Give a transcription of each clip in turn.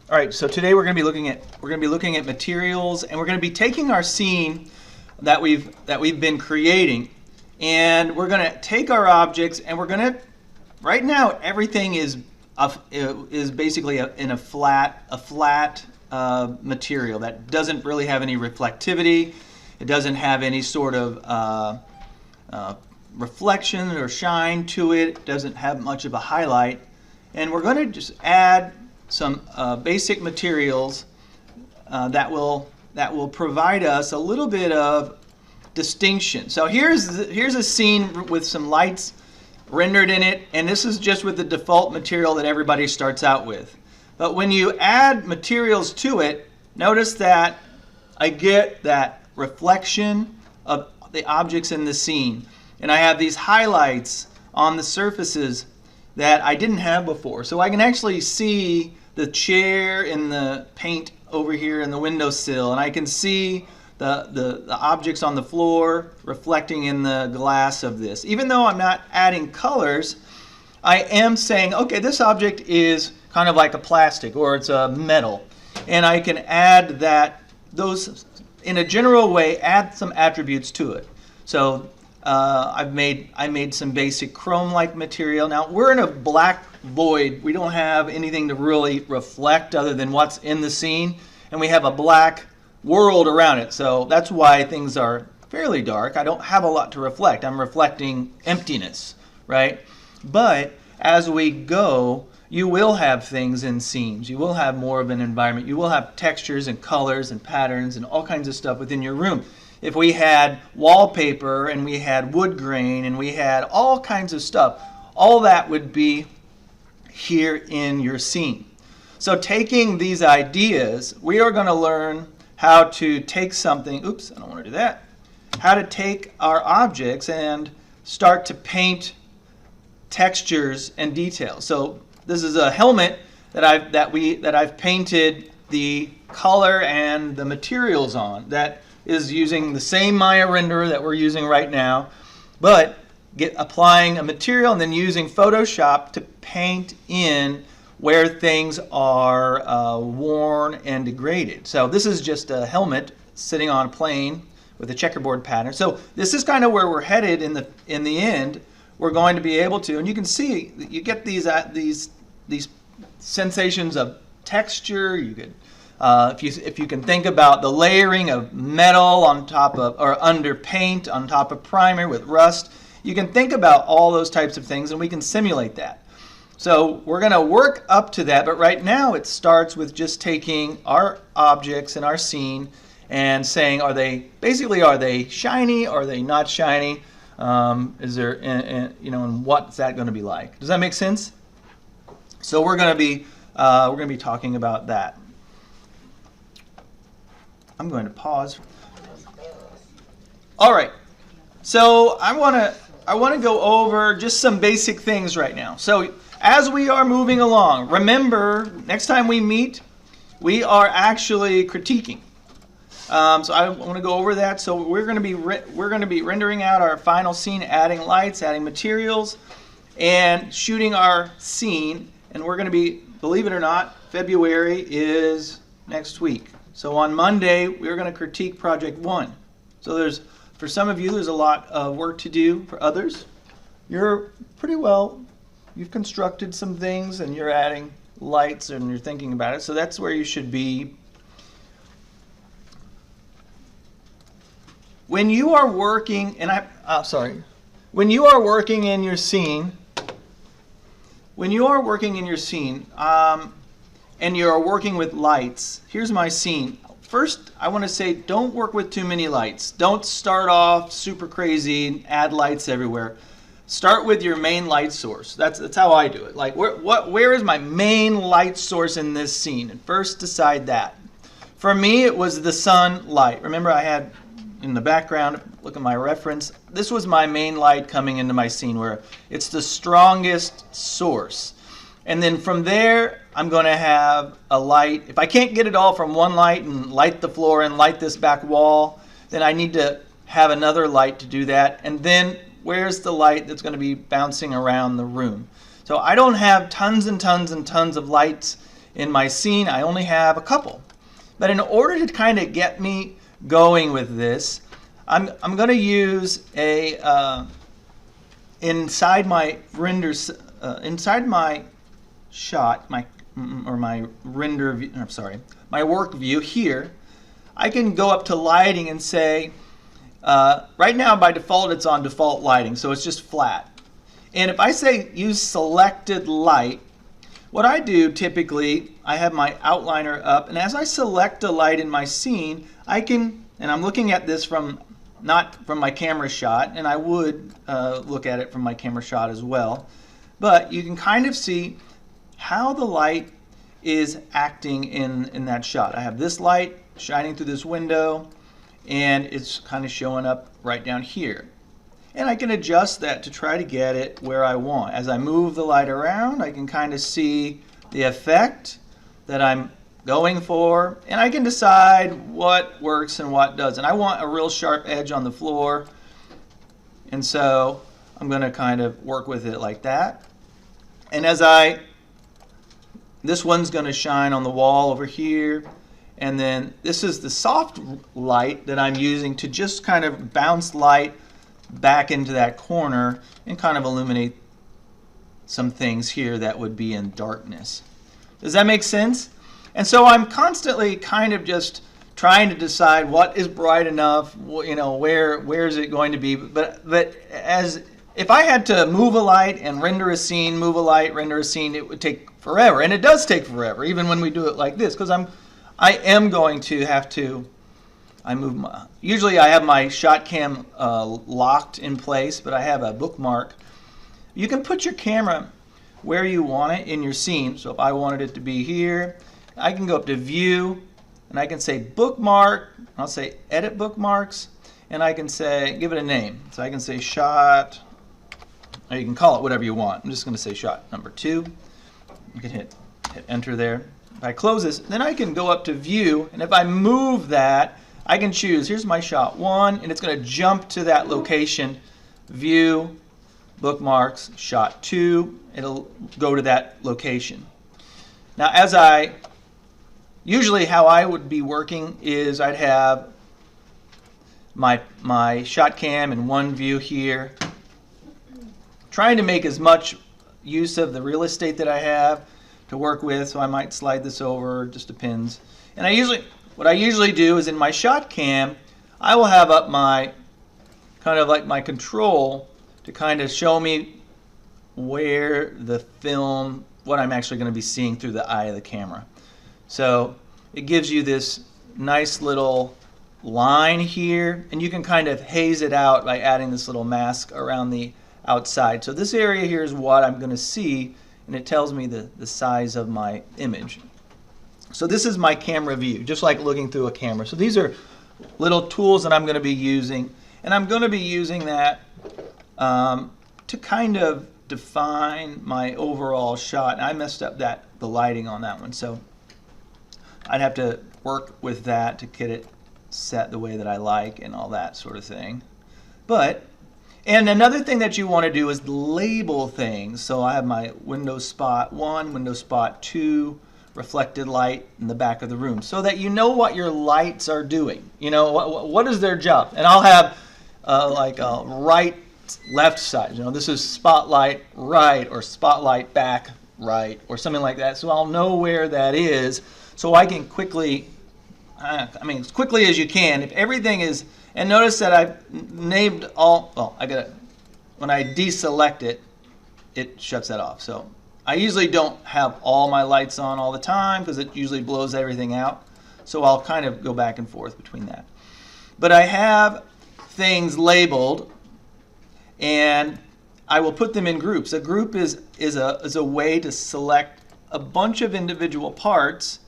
All right, so today we're going to be looking at materials, and we're going to be taking our scene that we've been creating, and we're going to take our objects, and we're going to, right now everything is basically in a flat material that doesn't really have any reflectivity. It doesn't have any sort of reflection or shine to it. It doesn't have much of a highlight, and we're going to just add some basic materials that will provide us a little bit of distinction. So here's a scene with some lights rendered in it, and this is just with the default material that everybody starts out with. But when you add materials to it, notice that I get that reflection of the objects in the scene, and I have these highlights on the surfaces that I didn't have before. So I can actually see the chair in the paint over here in the windowsill, and I can see the objects on the floor reflecting in the glass of this. Even though I'm not adding colors, I am saying, okay, this object is kind of like a plastic or it's a metal, and I can add those in a general way, add some attributes to it. So I made some basic chrome-like material. Now we're in a black void. We don't have anything to really reflect other than what's in the scene, and we have a black world around it. So that's why things are fairly dark. I don't have a lot to reflect. I'm reflecting emptiness, right? But as we go, you will have things in scenes. You will have more of an environment. You will have textures and colors and patterns and all kinds of stuff within your room. If we had wallpaper and we had wood grain and we had all kinds of stuff, all that would be here in your scene. So taking these ideas, we are going to learn how to take something, oops, I don't want to do that, how to take our objects and start to paint textures and details. So this is a helmet that I've painted the color and the materials on. That is using the same Maya renderer that we're using right now, but applying a material and then using Photoshop to paint in where things are worn and degraded. So this is just a helmet sitting on a plane with a checkerboard pattern. So this is kind of where we're headed in the end. We're going to be able to, and you can see you get these sensations of texture. You could, if you can think about the layering of metal on top of or under paint on top of primer with rust, you can think about all those types of things, and we can simulate that. So we're going to work up to that, but right now it starts with just taking our objects in our scene and saying, are they shiny? Are they not shiny? Is there, and what's that going to be like? Does that make sense? So we're going to be talking about that. I'm going to pause. All right. So I want to go over just some basic things right now. So as we are moving along, remember, next time we meet, we are actually critiquing. So I want to go over that. So we're going to be rendering out our final scene, adding lights, adding materials, and shooting our scene. And we're going to be, believe it or not, February is next week. So on Monday, we're going to critique Project 1. So for some of you, there's a lot of work to do. For others, you're pretty well, you've constructed some things and you're adding lights and you're thinking about it. So that's where you should be. When you are working, when you are working in your scene, and you're working with lights, here's my scene. First, I want to say don't work with too many lights. Don't start off super crazy and add lights everywhere. Start with your main light source. That's how I do it. Like where is my main light source in this scene? And first decide that. For me, it was the sun light. Remember, I had in the background, look at my reference. This was my main light coming into my scene where it's the strongest source. And then from there, I'm going to have a light. If I can't get it all from one light and light the floor and light this back wall, then I need to have another light to do that. And then where's the light that's going to be bouncing around the room? So I don't have tons and tons and tons of lights in my scene, I only have a couple. But in order to kind of get me going with this, I'm going to use a inside my renders inside my shot, my render view, I'm sorry, my work view here. I can go up to lighting and say, right now by default it's on default lighting, so it's just flat. And if I say use selected light, what I do typically, I have my outliner up, and as I select a light in my scene, I can, and I'm looking at this from, not from my camera shot, and I would look at it from my camera shot as well, but you can kind of see how the light is acting in that shot. I have this light shining through this window, and it's kind of showing up right down here. And I can adjust that to try to get it where I want. As I move the light around, I can kind of see the effect that I'm going for, and I can decide what works and what doesn't. I want a real sharp edge on the floor, and so I'm going to kind of work with it like that. And as this one's going to shine on the wall over here, and then this is the soft light that I'm using to just kind of bounce light back into that corner and kind of illuminate some things here that would be in darkness. Does that make sense? And so I'm constantly kind of just trying to decide what is bright enough, you know, where is it going to be. But as if I had to move a light and render a scene, move a light, render a scene, it would take forever, and it does take forever, even when we do it like this, because I am going to have to. Usually I have my shot cam locked in place, but I have a bookmark. You can put your camera where you want it in your scene. So if I wanted it to be here, I can go up to View, and I can say Bookmark. I'll say Edit Bookmarks, and I can say, give it a name. So I can say Shot, or you can call it whatever you want. I'm just going to say Shot number 2. You can hit Enter there. If I close this, then I can go up to View, and if I move that, I can choose, here's my shot 1, and it's going to jump to that location. View, Bookmarks, shot 2, it'll go to that location. Now usually how I would be working is I'd have my shot cam in one view here, trying to make as much use of the real estate that I have to work with, so I might slide this over, it just depends. And what I usually do is in my shot cam, I will have up my, kind of like my control to kind of show me where the film, what I'm actually going to be seeing through the eye of the camera. So it gives you this nice little line here, and you can kind of haze it out by adding this little mask around the outside. So this area here is what I'm going to see, and it tells me the size of my image. So this is my camera view, just like looking through a camera. So these are little tools that I'm going to be using, and I'm going to be using that to kind of define my overall shot. And I messed up the lighting on that one, so I'd have to work with that to get it set the way that I like and all that sort of thing. And another thing that you want to do is label things. So I have my window spot 1, window spot 2, reflected light in the back of the room, so that you know what your lights are doing. You know, what is their job? And I'll have like a right, left side. You know, this is spotlight right, or spotlight back right, or something like that. So I'll know where that is, so I can quickly, as quickly as you can, if everything is. And notice that I've named all. Well, when I deselect it, it shuts that off. So I usually don't have all my lights on all the time because it usually blows everything out. So I'll kind of go back and forth between that. But I have things labeled, and I will put them in groups. A group is a way to select a bunch of individual parts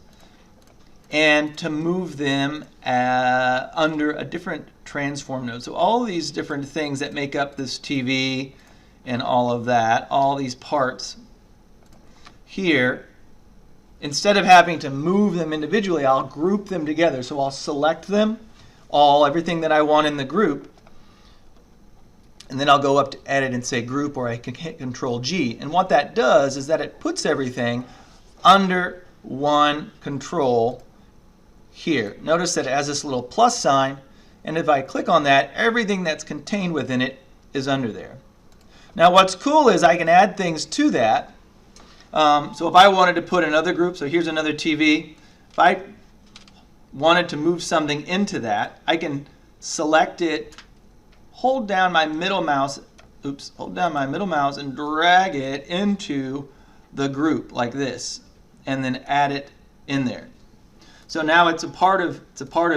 and to move them under a different transform node. So all these different things that make up this TV and all of that, all these parts here, instead of having to move them individually, I'll group them together. So I'll select them, everything that I want in the group, and then I'll go up to edit and say group, or I can hit Control G. And what that does is that it puts everything under one control here. Notice that it has this little plus sign, and if I click on that, everything that's contained within it is under there. Now what's cool is I can add things to that. So if I wanted to put another group, so here's another TV. If I wanted to move something into that, I can select it, hold down my middle mouse, hold down my middle mouse and drag it into the group like this, and then add it in there. So now it's a part of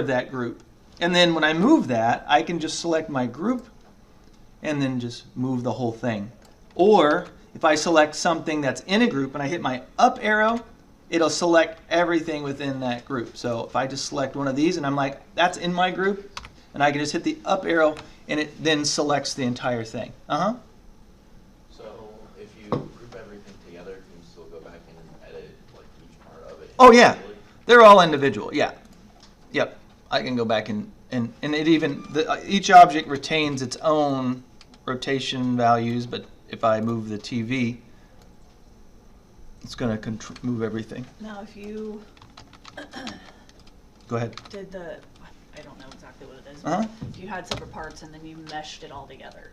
that group. And then when I move that, I can just select my group and then just move the whole thing. Or if I select something that's in a group and I hit my up arrow, it'll select everything within that group. So if I just select one of these and I'm like, that's in my group, and I can just hit the up arrow and it then selects the entire thing. So if you group everything together, can you still go back and edit like each part of it? Oh yeah, they're all individual. Yeah, yep. I can go back and it even each object retains its own rotation values, but if I move the TV, it's going to move everything. Now, if you Go ahead. did I don't know exactly what it is, but if you had separate parts and then you meshed it all together,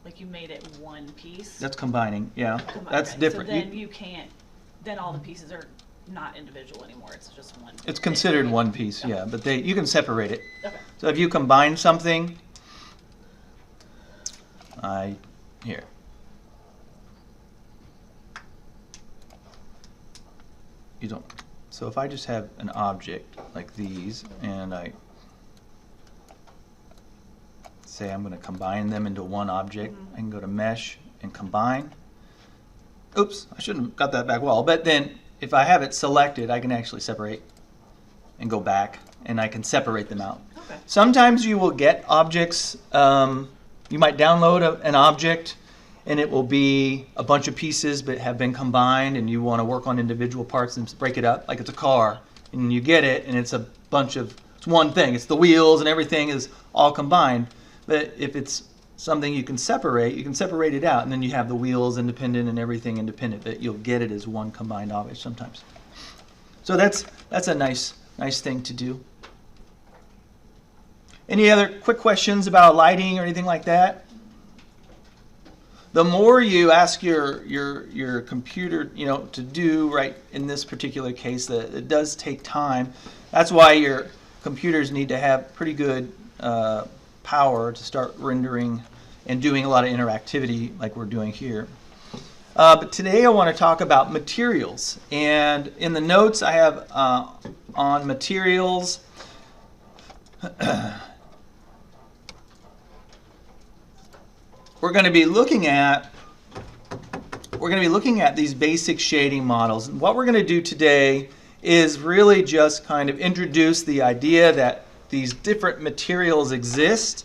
like you made it one piece. That's combining, yeah. That's okay. different. So then you can't, then all the pieces are not individual anymore, it's just one. It's considered thing. one piece, Okay. yeah, but you can separate it. Okay. So if you combine something, here. You don't. So if I just have an object like these, and I say I'm going to combine them into one object, I can go to Mesh and Combine. Oops, I shouldn't have got that back well, but then if I have it selected, I can actually separate and go back, and I can separate them out. Okay. Sometimes you will get objects, you might download an object and it will be a bunch of pieces but have been combined, and you want to work on individual parts and break it up, like it's a car, and you get it and it's a bunch of, it's one thing, it's the wheels and everything is all combined. But if it's something you can separate it out, and then you have the wheels independent and everything independent, but you'll get it as one combined object sometimes. So that's a nice thing to do. Any other quick questions about lighting or anything like that? The more you ask your computer, to do right in this particular case, that it does take time. That's why your computers need to have pretty good power to start rendering and doing a lot of interactivity like we're doing here. But today I want to talk about materials, and in the notes I have on materials. We're going to be looking at these basic shading models. And what we're going to do today is really just kind of introduce the idea that these different materials exist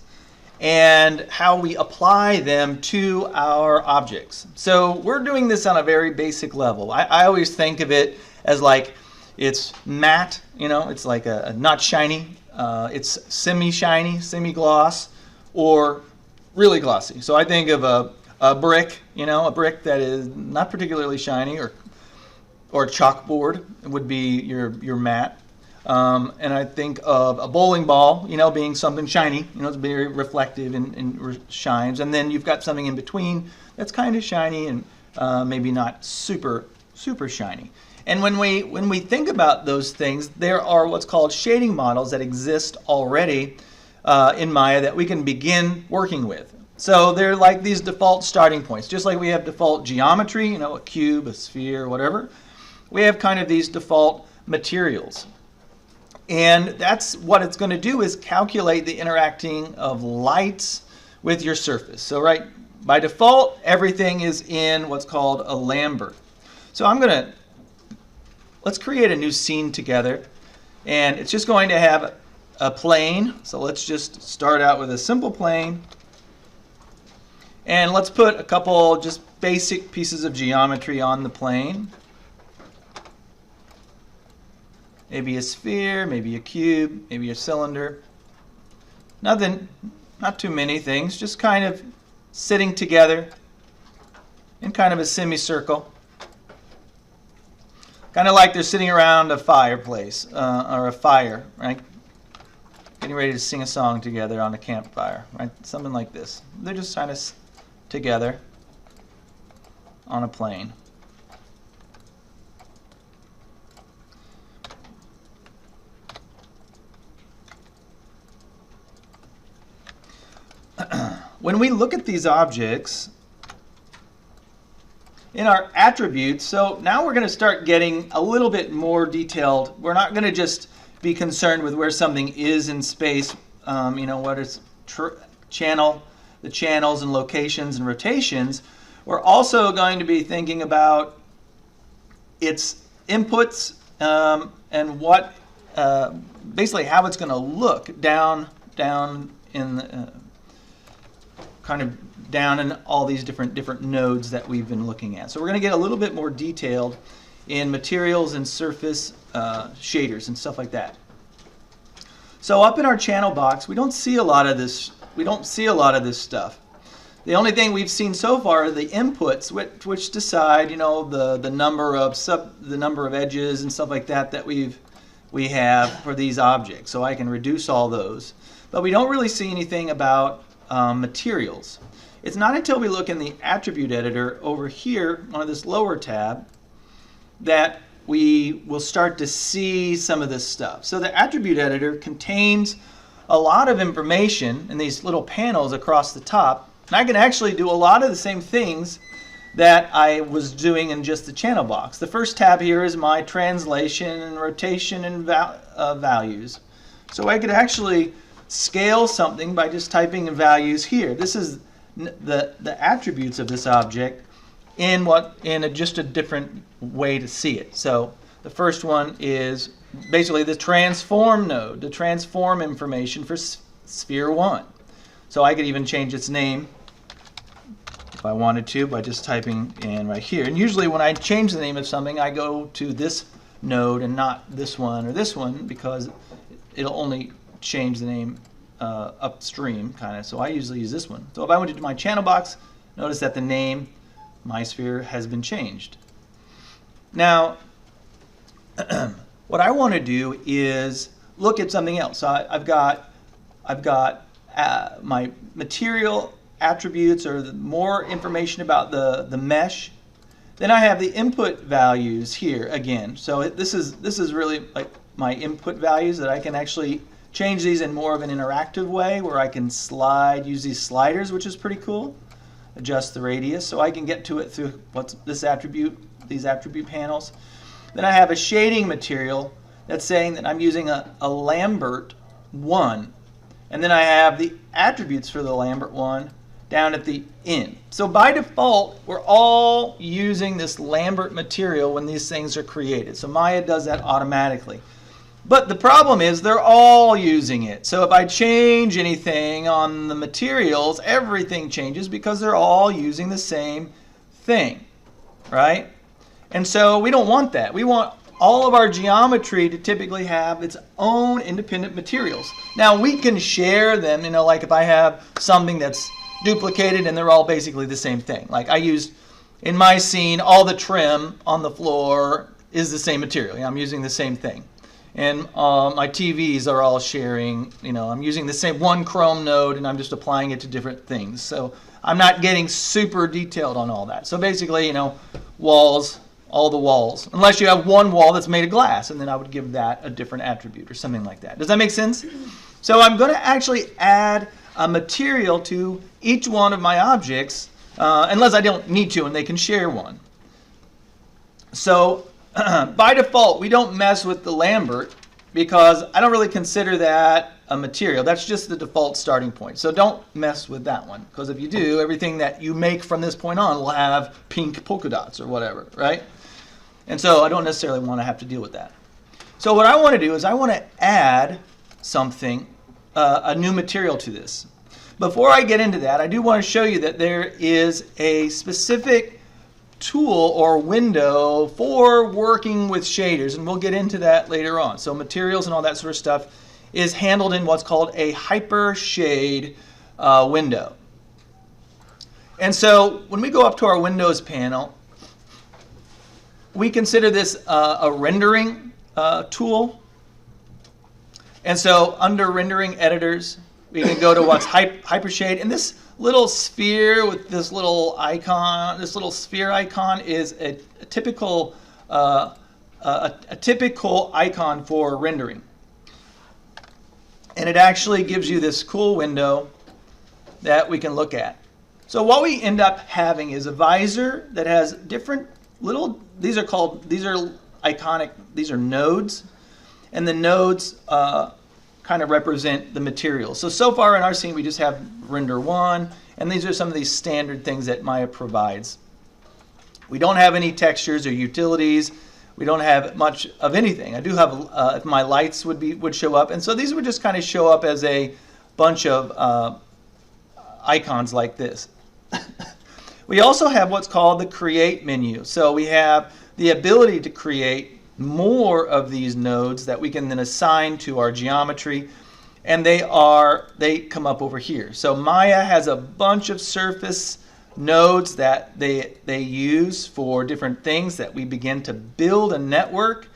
and how we apply them to our objects. So we're doing this on a very basic level. I always think of it as like it's matte, it's like a not shiny, it's semi-shiny, semi-gloss, or really glossy. So I think of a brick, a brick that is not particularly shiny, or chalkboard would be your matte. And I think of a bowling ball, being something shiny, it's very reflective and shines. And then you've got something in between that's kind of shiny and maybe not super shiny. And when we think about those things, there are what's called shading models that exist already in Maya that we can begin working with. So they're like these default starting points. Just like we have default geometry, a cube, a sphere, whatever, we have kind of these default materials. And that's what it's going to do, is calculate the interacting of lights with your surface. So by default, everything is in what's called a Lambert. So let's create a new scene together. And it's just going to have a plane. So let's just start out with a simple plane. And let's put a couple just basic pieces of geometry on the plane. Maybe a sphere, maybe a cube, maybe a cylinder. Not too many things, just kind of sitting together in kind of a semicircle. Kind of like they're sitting around a fireplace or a fire, right? Getting ready to sing a song together on a campfire, right? Something like this. They're just kind of together on a plane. When we look at these objects in our attributes, so now we're going to start getting a little bit more detailed. We're not going to just be concerned with where something is in space, what is channel, the channels and locations and rotations. We're also going to be thinking about its inputs and what, basically how it's going to look down in the, kind of down in all these different nodes that we've been looking at. So we're going to get a little bit more detailed in materials and surface shaders and stuff like that. So up in our channel box, we don't see a lot of this. We don't see a lot of this stuff. The only thing we've seen so far are the inputs, which decide, the number of edges and stuff like that we have for these objects. So I can reduce all those, but we don't really see anything about materials. It's not until we look in the attribute editor over here on this lower tab that we will start to see some of this stuff. So the attribute editor contains a lot of information in these little panels across the top, and I can actually do a lot of the same things that I was doing in just the channel box. The first tab here is my translation and rotation and values. So I could actually scale something by just typing in values here. This is the attributes of this object in just a different way to see it. So the first one is basically the transform node, the transform information for sphere 1. So I could even change its name if I wanted to by just typing in right here. And usually when I change the name of something, I go to this node and not this one or this one, because it'll only change the name upstream, kind of. So I usually use this one. So if I went to my channel box, notice that the name, my sphere, has been changed. Now, what I want to do is look at something else. So I've got my material attributes, or more information about the mesh. Then I have the input values here again. So this is really like my input values that I can actually change these in more of an interactive way, where I can use these sliders, which is pretty cool. Adjust the radius, so I can get to it through these attribute panels. Then I have a shading material that's saying that I'm using a Lambert 1. And then I have the attributes for the Lambert 1 down at the end. So by default, we're all using this Lambert material when these things are created. So Maya does that automatically. But the problem is they're all using it. So if I change anything on the materials, everything changes because they're all using the same thing, right? And so we don't want that. We want all of our geometry to typically have its own independent materials. Now we can share them, like if I have something that's duplicated and they're all basically the same thing. Like I used, in my scene, all the trim on the floor is the same material. I'm using the same thing. And my TVs are all sharing, I'm using the same one Chrome node and I'm just applying it to different things. So I'm not getting super detailed on all that. So basically, walls, all the walls, unless you have one wall that's made of glass, and then I would give that a different attribute or something like that. Does that make sense? So I'm going to actually add a material to each one of my objects, unless I don't need to and they can share one. So by default, we don't mess with the Lambert because I don't really consider that a material. That's just the default starting point. So don't mess with that one, because if you do, everything that you make from this point on will have pink polka dots or whatever, right? And so I don't necessarily want to have to deal with that. So what I want to do is I want to add something, a new material to this. Before I get into that, I do want to show you that there is a specific tool or window for working with shaders, and we'll get into that later on. So materials and all that sort of stuff is handled in what's called a Hypershade window. And so when we go up to our Windows panel, we consider this a rendering tool. And so under rendering editors, we can go to what's Hypershade. And this little sphere with this little icon, this little sphere icon is a typical icon for rendering. And it actually gives you this cool window that we can look at. So what we end up having is a visor that has different little, these are iconic, these are nodes. And the nodes kind of represent the material. So far in our scene, we just have render 1, and these are some of these standard things that Maya provides. We don't have any textures or utilities. We don't have much of anything. I do have, if my lights would show up, and so these would just kind of show up as a bunch of icons like this. We also have what's called the Create menu. So we have the ability to create more of these nodes that we can then assign to our geometry, and they come up over here. So Maya has a bunch of surface nodes that they use for different things that we begin to build a network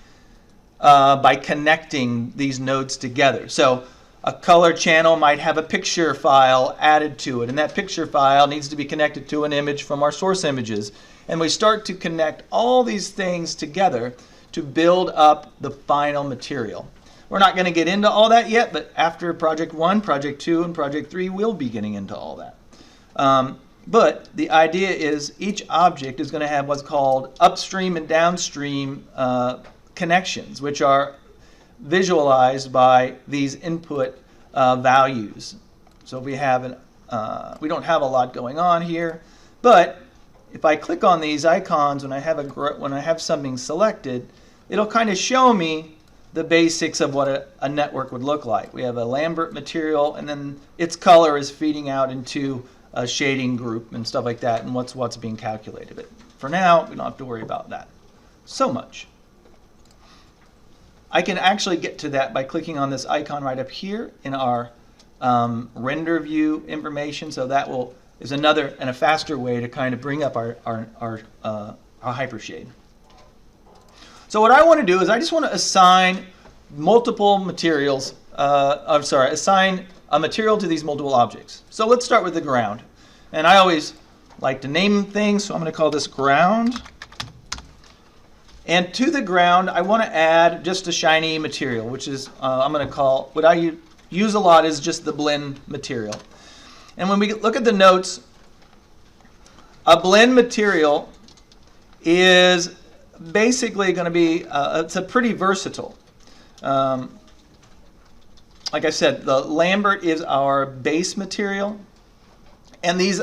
by connecting these nodes together. So a color channel might have a picture file added to it, and that picture file needs to be connected to an image from our source images. And we start to connect all these things together to build up the final material. We're not going to get into all that yet, but after Project 1, Project 2, and Project 3, we'll be getting into all that. But the idea is each object is going to have what's called upstream and downstream connections, which are visualized by these input values. So we have we don't have a lot going on here, but if I click on these icons when I have something selected, it'll kind of show me the basics of what a network would look like. We have a Lambert material, and then its color is feeding out into a shading group and stuff like that, and what's being calculated. But for now, we don't have to worry about that so much. I can actually get to that by clicking on this icon right up here in our render view information. So that is another and a faster way to kind of bring up our Hypershade. So what I want to do is I just want to assign multiple materials. Assign a material to these multiple objects. So let's start with the ground. And I always like to name things, so I'm going to call this ground. And to the ground, I want to add just a shiny material, which is I'm going to call, what I use a lot is just the blend material. And when we look at the notes, a blend material is basically going to be, it's a pretty versatile. Like I said, the Lambert is our base material. And these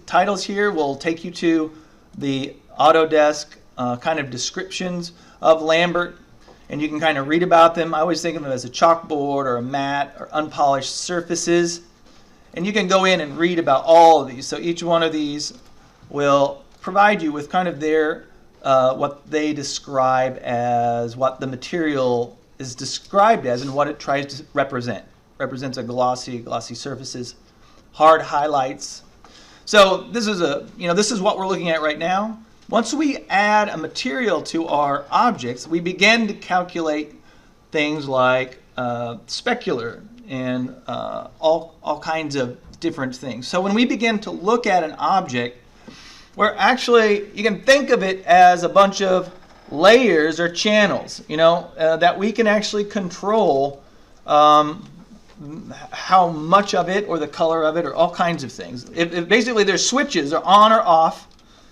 titles here will take you to the Autodesk kind of descriptions of Lambert. And you can kind of read about them. I always think of them as a chalkboard or a mat or unpolished surfaces. And you can go in and read about all of these. So each one of these will provide you with kind of their, what they describe as what the material is described as and what it tries to represent. Represents a glossy surfaces, hard highlights. So this is this is what we're looking at right now. Once we add a material to our objects, we begin to calculate things like specular and all kinds of different things. So when we begin to look at an object, we're actually, you can think of it as a bunch of layers or channels, that we can actually control how much of it or the color of it or all kinds of things. If basically there's switches or on or off.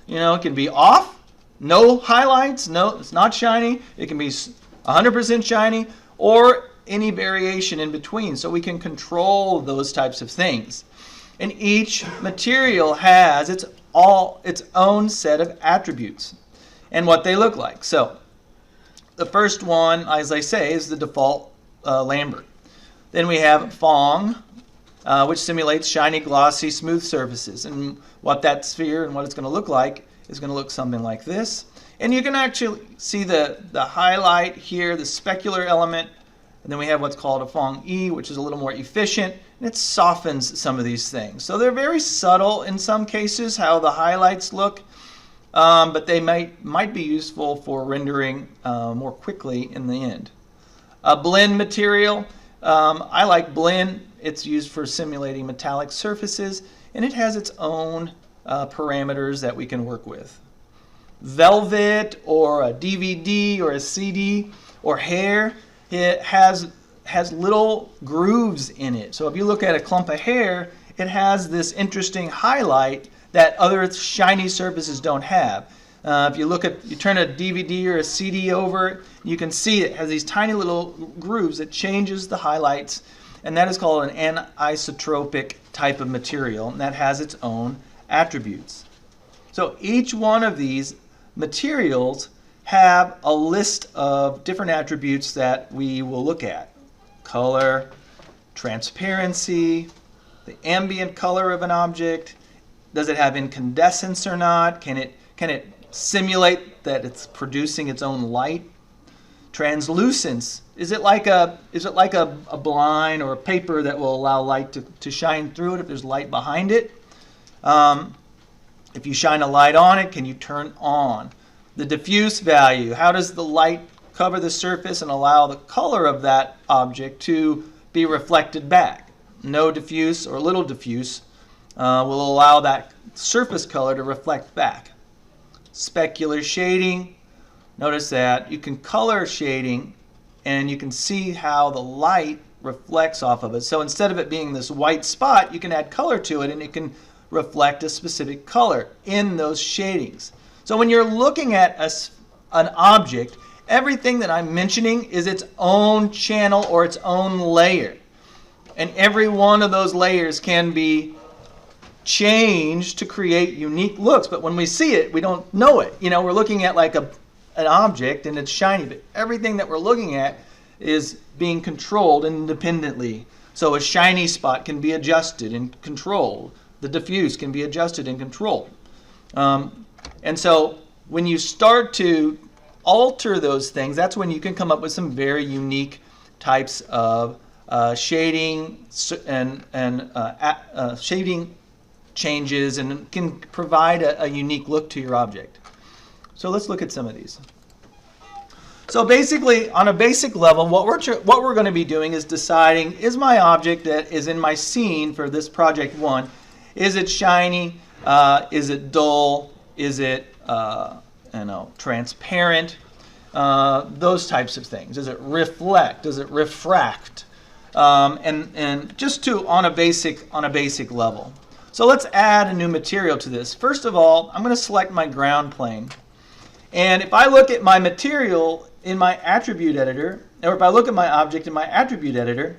It can be off, no highlights, no, it's not shiny. It can be 100% shiny or any variation in between. So we can control those types of things. And each material has its own set of attributes and what they look like. So the first one, as I say, is the default Lambert. Then we have Phong, which simulates shiny, glossy, smooth surfaces. And what that sphere and what it's going to look like is going to look something like this. And you can actually see the highlight here, the specular element. And then we have what's called a Phong E, which is a little more efficient. And it softens some of these things. So they're very subtle in some cases, how the highlights look. but they might be useful for rendering more quickly in the end. A blend material, I like blend. It's used for simulating metallic surfaces, and it has its own parameters that we can work with. Velvet or a DVD or a CD or hair, it has little grooves in it. So if you look at a clump of hair, it has this interesting highlight that other shiny surfaces don't have. If you turn a DVD or a CD over, you can see it has these tiny little grooves that changes the highlights, and that is called an anisotropic type of material, and that has its own attributes. So each one of these materials have a list of different attributes that we will look at. Color, transparency, the ambient color of an object, does it have incandescence or not, can it simulate that it's producing its own light? Translucence, is it like a blind or a paper that will allow light to shine through it if there's light behind it? If you shine a light on it, can you turn on? The diffuse value, how does the light cover the surface and allow the color of that object to be reflected back? No diffuse or little diffuse will allow that surface color to reflect back. Specular shading, notice that you can color shading and you can see how the light reflects off of it. So instead of it being this white spot, you can add color to it and it can reflect a specific color in those shadings. So when you're looking at an object, everything that I'm mentioning is its own channel or its own layer. And every one of those layers can be changed to create unique looks. But when we see it, we don't know it. You know, we're looking at like an object and it's shiny, but everything that we're looking at is being controlled independently. So a shiny spot can be adjusted and controlled. The diffuse can be adjusted and controlled. And so when you start to alter those things, that's when you can come up with some very unique types of shading and shading changes, and can provide a unique look to your object. So let's look at some of these. So basically, on a basic level, what we're going to be doing is deciding, is my object that is in my scene for this project 1, is it shiny? Is it dull? Is it transparent? Those types of things. Does it reflect? Does it refract? And just on a basic level. So let's add a new material to this. First of all, I'm going to select my ground plane. And if I look at my material in my attribute editor, or if I look at my object in my attribute editor,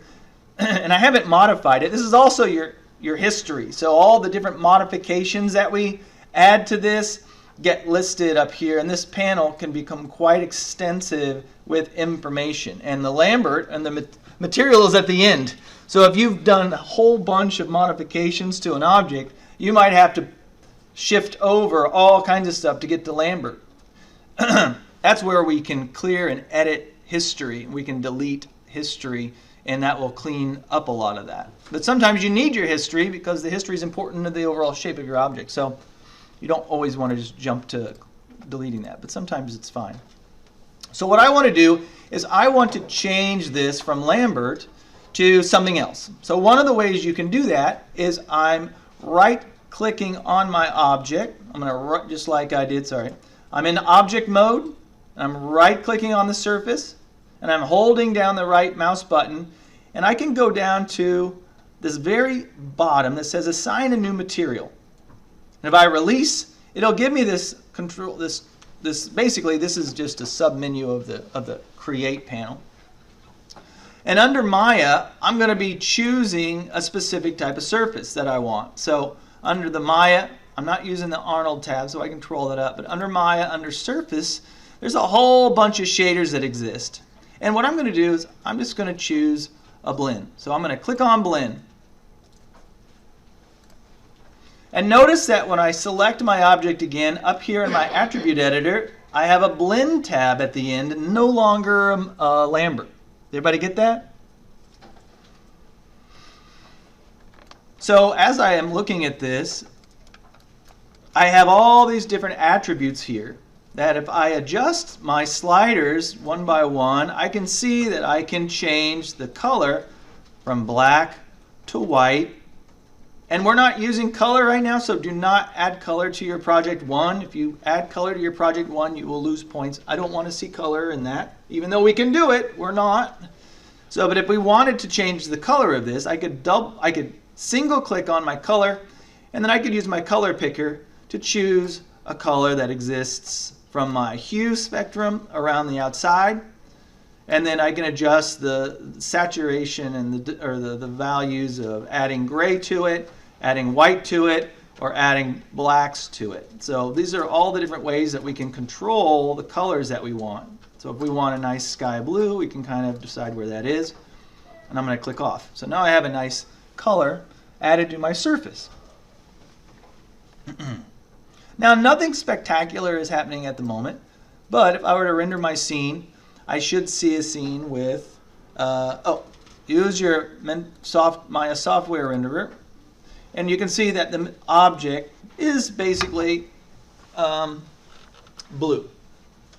and I haven't modified it, this is also your history. So all the different modifications that we add to this get listed up here, and this panel can become quite extensive with information. And the Lambert and the material is at the end. So if you've done a whole bunch of modifications to an object, you might have to shift over all kinds of stuff to get to Lambert. That's where we can clear and edit history. We can delete history, and that will clean up a lot of that. But sometimes you need your history because the history is important to the overall shape of your object. So you don't always want to just jump to deleting that, but sometimes it's fine. So what I want to do is I want to change this from Lambert to something else. So one of the ways you can do that is I'm right-clicking on my object. I'm going to, just like I did, sorry. I'm in object mode. I'm right-clicking on the surface, and I'm holding down the right mouse button, and I can go down to this very bottom that says assign a new material. And if I release, it'll give me this control. Basically, this is just a sub-menu of the Create panel. And under Maya, I'm going to be choosing a specific type of surface that I want. So under the Maya, I'm not using the Arnold tab, so I can control that up. But under Maya, under Surface, there's a whole bunch of shaders that exist. And what I'm going to do is I'm just going to choose a blend. So I'm going to click on Blend. And notice that when I select my object again, up here in my attribute editor, I have a Blend tab at the end, and no longer Lambert. Everybody get that? So as I am looking at this, I have all these different attributes here that if I adjust my sliders one by one, I can see that I can change the color from black to white. And we're not using color right now, so do not add color to your project 1. If you add color to your project 1, you will lose points. I don't want to see color in that. Even though we can do it, we're not. So, but if we wanted to change the color of this, I could single click on my color, and then I could use my color picker to choose a color that exists from my hue spectrum around the outside. And then I can adjust the saturation and the values of adding gray to it, adding white to it, or adding blacks to it. So these are all the different ways that we can control the colors that we want. So if we want a nice sky blue, we can kind of decide where that is. And I'm going to click off. So now I have a nice color added to my surface. Now nothing spectacular is happening at the moment, but if I were to render my scene, I should see a scene with, use your Maya software renderer, and you can see that the object is basically blue.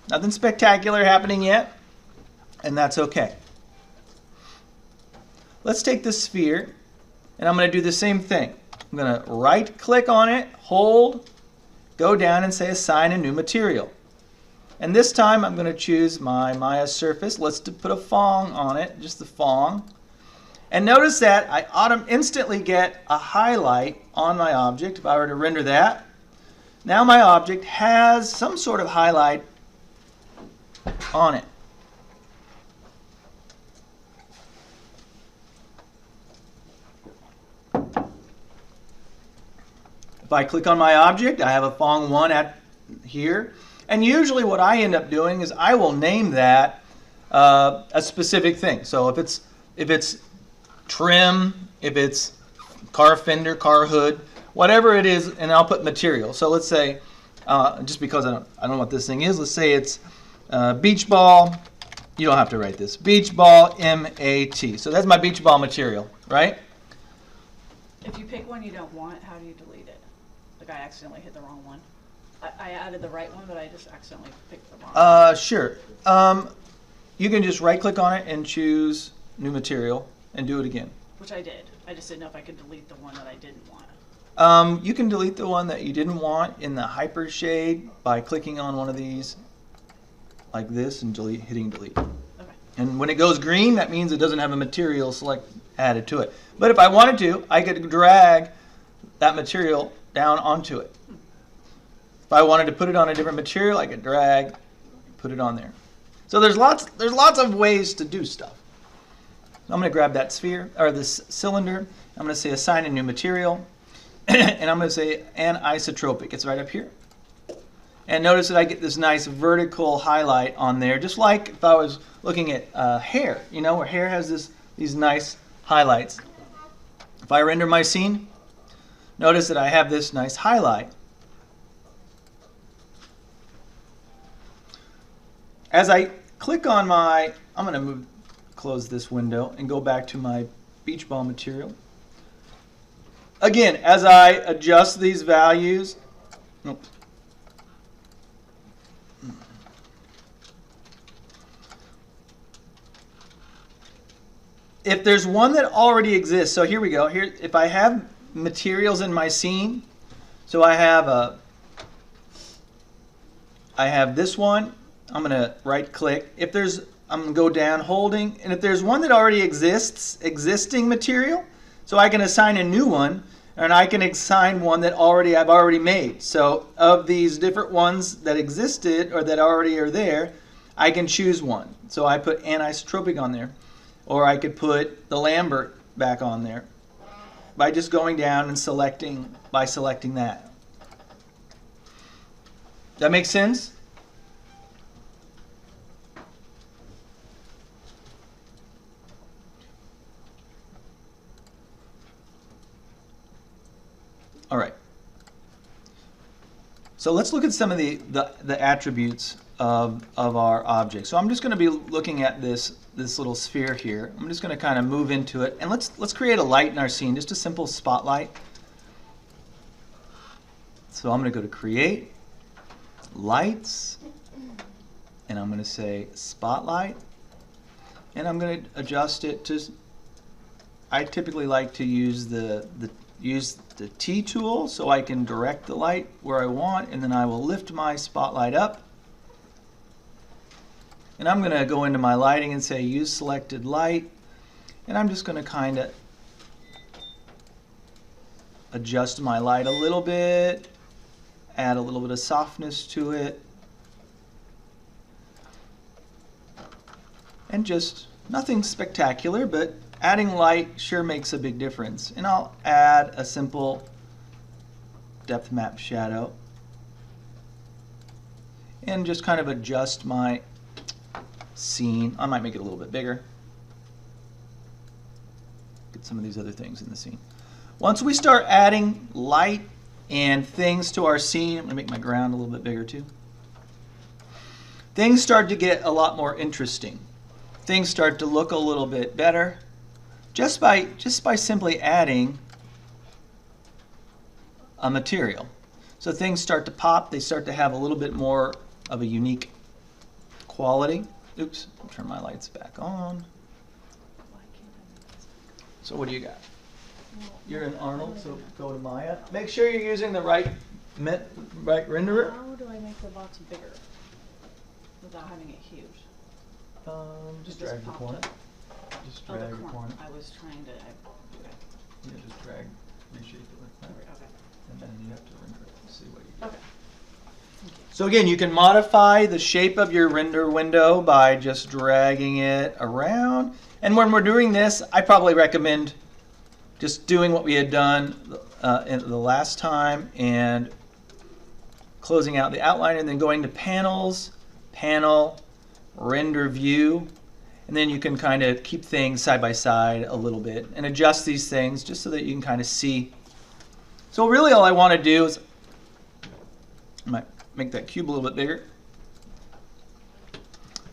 Nothing spectacular happening yet, and that's okay. Let's take this sphere, and I'm going to do the same thing. I'm going to right click on it, hold, go down and say assign a new material. And this time I'm going to choose my Maya surface. Let's put a Phong on it, just the Phong. And notice that I instantly get a highlight on my object. If I were to render that, now my object has some sort of highlight on it. If I click on my object, I have a Phong 1 at here. And usually what I end up doing is I will name that a specific thing. So if it's trim, if it's car fender, car hood, whatever it is, and I'll put material. So let's say, just because I don't know what this thing is, let's say it's beach ball. You don't have to write this. Beach ball MAT. So that's my beach ball material, right? If you pick one you don't want, how do you delete it? Like I accidentally hit the wrong one. I added the right one, but I just accidentally picked the wrong one. Sure. You can just right click on it and choose new material and do it again. Which I did. I just didn't know if I could delete the one that I didn't want. You can delete the one that you didn't want in the hyper shade by clicking on one of these like this and hitting delete. Okay. And when it goes green, that means it doesn't have a material select added to it. But if I wanted to, I could drag that material down onto it. If I wanted to put it on a different material, I could drag, put it on there. So there's lots of ways to do stuff. I'm going to grab that sphere, or this cylinder. I'm going to say assign a new material. And I'm going to say anisotropic. It's right up here. And notice that I get this nice vertical highlight on there, just like if I was looking at hair, you know, where hair has these nice highlights. If I render my scene, notice that I have this nice highlight. As I click on I'm going to close this window and go back to my beach ball material. Again, as I adjust these values, if there's one that already exists, so here we go. Here, if I have materials in my scene, so I have this one. I'm going to right click. I'm going to go down holding, and if there's one that already existing material, so I can assign a new one, and I can assign one that I've already made. So of these different ones that existed or that already are there, I can choose one. So I put anisotropic on there, or I could put the Lambert back on there by just going down and selecting that. That makes sense? All right. So let's look at some of the attributes of our object. So I'm just going to be looking at this little sphere here. I'm just going to kind of move into it, and let's create a light in our scene, just a simple spotlight. So I'm going to go to Create, Lights, and I'm going to say Spotlight, and I'm going to adjust it to, I typically like to use the T tool so I can direct the light where I want, and then I will lift my spotlight up. And I'm going to go into my lighting and say Use Selected Light, and I'm just going to kind of adjust my light a little bit, add a little bit of softness to it, and just nothing spectacular, but adding light sure makes a big difference. And I'll add a simple depth map shadow and just kind of adjust my scene. I might make it a little bit bigger. Get some of these other things in the scene. Once we start adding light and things to our scene, I'm going to make my ground a little bit bigger too. Things start to get a lot more interesting. Things start to look a little bit better just by simply adding a material. So things start to pop, they start to have a little bit more of a unique quality. Oops, I'll turn my lights back on. So what do you got? You're in Arnold, so go to Maya. Make sure you're using the right renderer. How do I make the box bigger without having it huge? Just It drag the popped corner. up. Just Oh, the drag the corner. corner. I was trying to. Okay. Yeah, just drag, reshape it like that. Okay. And then you have to render it to see what you get. Okay. Thank you. So again, you can modify the shape of your render window by just dragging it around. And when we're doing this, I probably recommend just doing what we had done in the last time and closing out the outline and then going to Panels, Panel, Render View. And then you can kind of keep things side by side a little bit and adjust these things just so that you can kind of see. So really all I want to do is, I might make that cube a little bit bigger.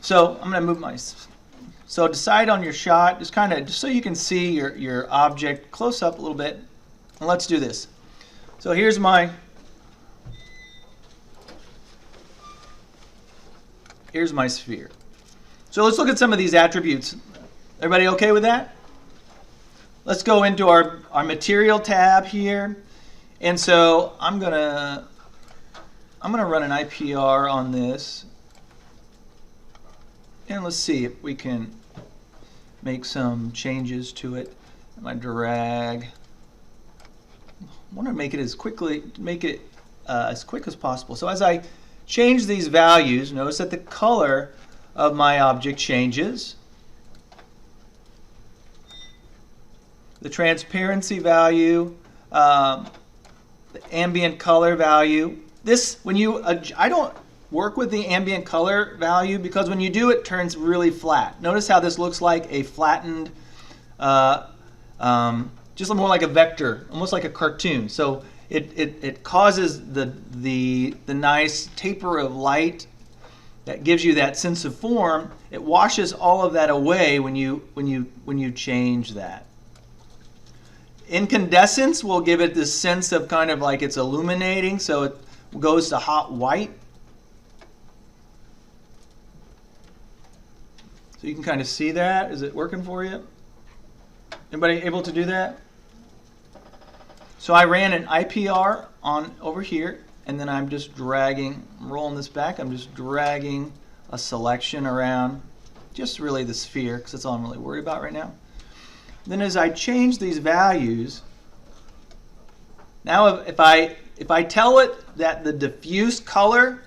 So I'm going to move my, so decide on your shot, just so you can see your object close up a little bit. And let's do this. So here's my sphere. So let's look at some of these attributes. Everybody okay with that? Let's go into our material tab here. And so I'm gonna run an IPR on this. And let's see if we can make some changes to it. I'm gonna drag. I want to make it as quick as possible. So as I change these values, notice that the color of my object changes. The transparency value, the ambient color value. This, I don't work with the ambient color value because when you do it turns really flat. Notice how this looks like a flattened, just more like a vector, almost like a cartoon. So it causes the nice taper of light that gives you that sense of form. It washes all of that away when you change that. Incandescence will give it this sense of kind of like it's illuminating, so it goes to hot white. So you can kind of see that. Is it working for you? Anybody able to do that? So I ran an IPR on over here, and then I'm just dragging, I'm rolling this back, I'm just dragging a selection around, just really the sphere, because that's all I'm really worried about right now. Then as I change these values, now if I tell it that the diffuse color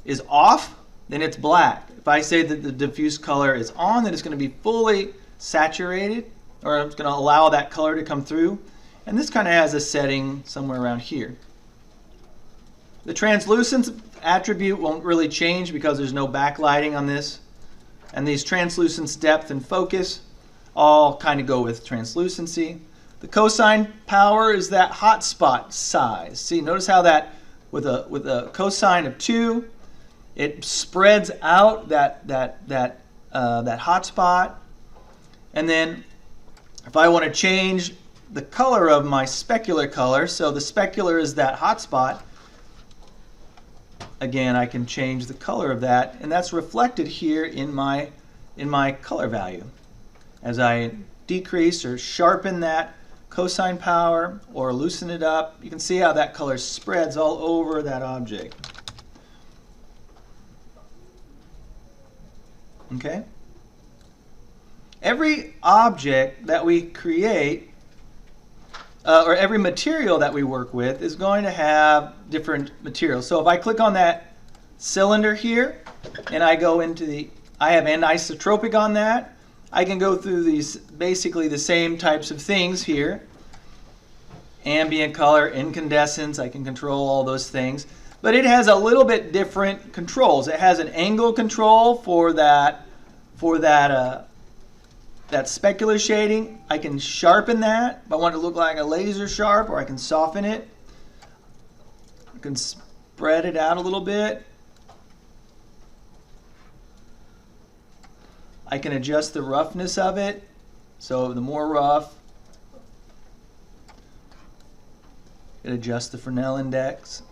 is off, then it's black. If I say that the diffuse color is on, then it's going to be fully saturated, or it's going to allow that color to come through. And this kind of has a setting somewhere around here. The translucence attribute won't really change because there's no backlighting on this. And these translucence depth and focus all kind of go with translucency. The cosine power is that hotspot size. See, notice how that with a cosine of 2, it spreads out that hotspot. And then if I want to change the color of my specular color, so the specular is that hotspot, again, I can change the color of that, and that's reflected here in my color value. As I decrease or sharpen that cosine power or loosen it up, you can see how that color spreads all over that object. Okay? Every object that we create, or every material that we work with, is going to have different materials. So if I click on that cylinder here, and I go into I have anisotropic on that, I can go through these, basically the same types of things here. Ambient color, incandescence, I can control all those things. But it has a little bit different controls. It has an angle control for that specular shading. I can sharpen that if I want it to look like a laser sharp, or I can soften it. I can spread it out a little bit. I can adjust the roughness of it. So the more rough, it adjusts the Fresnel index.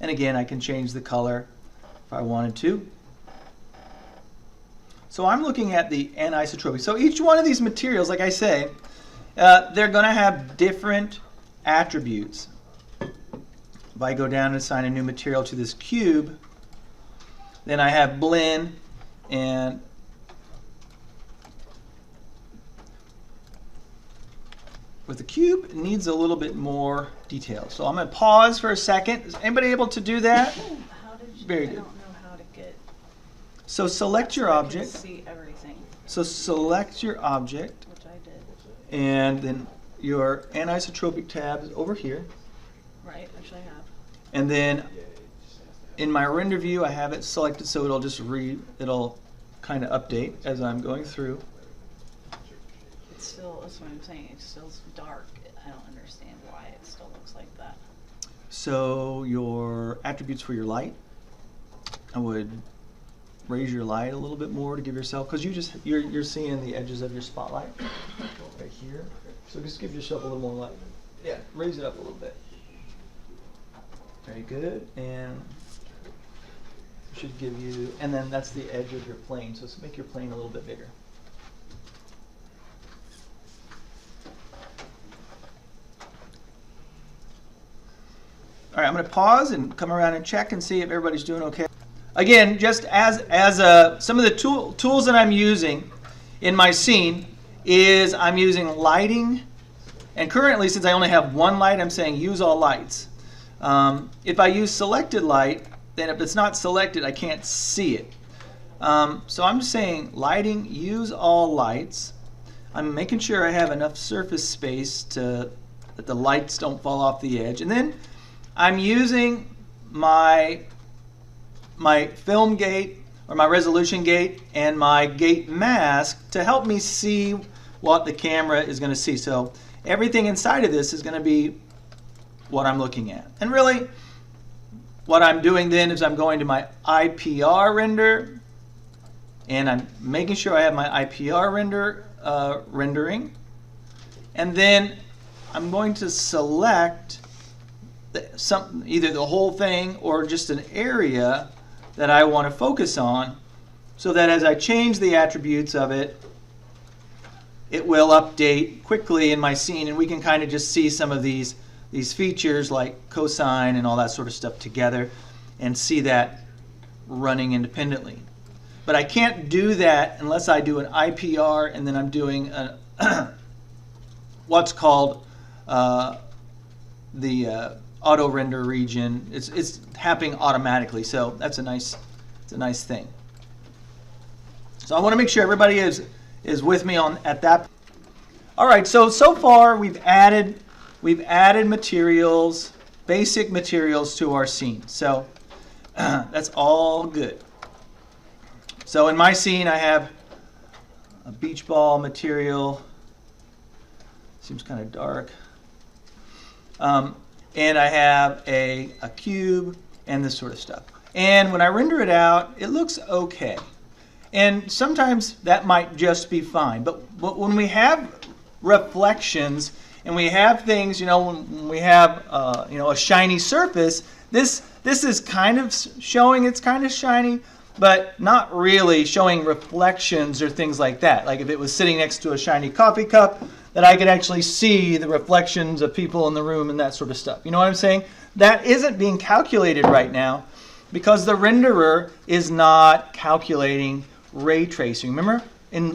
And again, I can change the color if I wanted to. So I'm looking at the anisotropic. So each one of these materials, like I say, they're going to have different attributes. If I go down and assign a new material to this cube, then I have blend, and with the cube, it needs a little bit more detail. So I'm going to pause for a second. Is anybody able to do that? How did you? Very I good. don't know how to get. So select your I can object. see everything, So select your object, which I did. and then your anisotropic tab is over here. Right, which I have. And then in my render view, I have it selected, so it'll kind of update as I'm going through. It's still, that's what I'm saying, it's still dark. I don't understand why it still looks like that. So your attributes for your light, I would raise your light a little bit more to give yourself, because you're seeing the edges of your spotlight right here. So just give yourself a little more light. Yeah, raise it up a little bit. Very good, and should give you, and then that's the edge of your plane. So let's make your plane a little bit bigger. All right, I'm going to pause and come around and check and see if everybody's doing okay. Again, just as some of the tools that I'm using in my scene is I'm using lighting, and currently, since I only have one light, I'm saying use all lights. If I use selected light, then if it's not selected, I can't see it. So I'm just saying lighting, use all lights. I'm making sure I have enough surface space that the lights don't fall off the edge. And then I'm using my film gate, or my resolution gate, and my gate mask to help me see what the camera is going to see. So everything inside of this is going to be what I'm looking at. And really, what I'm doing then is I'm going to my IPR render, and I'm making sure I have my IPR rendering. And then I'm going to select either the whole thing or just an area that I want to focus on, so that as I change the attributes of it, it will update quickly in my scene, and we can kind of just see some of these features like cosine and all that sort of stuff together and see that running independently. But I can't do that unless I do an IPR, and then I'm doing what's called the auto render region. It's happening automatically, so that's a nice thing. So I want to make sure everybody is with me at that. All right, so far we've added materials, basic materials to our scene. So that's all good. So in my scene, I have a beach ball material. Seems kind of dark. And I have a cube and this sort of stuff. And when I render it out, it looks okay. And sometimes that might just be fine. But when we have reflections and we have things, when we have a shiny surface, This is kind of showing it's kind of shiny, but not really showing reflections or things like that. Like if it was sitting next to a shiny coffee cup, that I could actually see the reflections of people in the room and that sort of stuff. You know what I'm saying? That isn't being calculated right now because the renderer is not calculating ray tracing. Remember,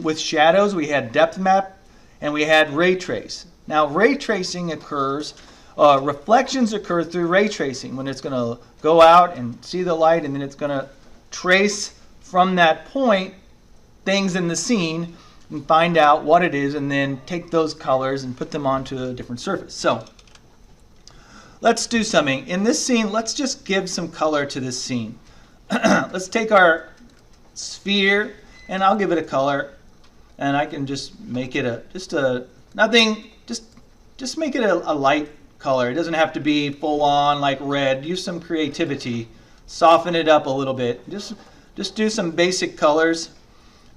with shadows we had depth map and we had ray trace. Now ray tracing occurs, reflections occur through ray tracing when it's going to go out and see the light, and then it's going to trace from that point things in the scene and find out what it is, and then take those colors and put them onto a different surface. So let's do something. In this scene, let's just give some color to this scene. Let's take our sphere, and I'll give it a color, and I can just make it just make it a light color. It doesn't have to be full on like red. Use some creativity. Soften it up a little bit. Just do some basic colors,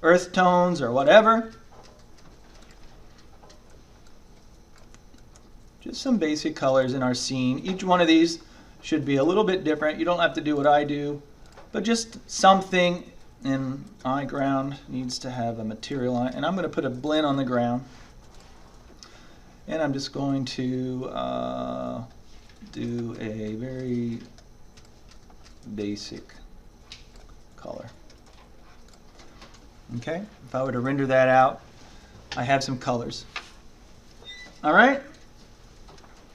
earth tones or whatever. Just some basic colors in our scene. Each one of these should be a little bit different. You don't have to do what I do, but just something in my ground needs to have a material on it. And I'm going to put a blend on the ground. And I'm just going to do a very basic color. Okay, if I were to render that out, I have some colors. All right,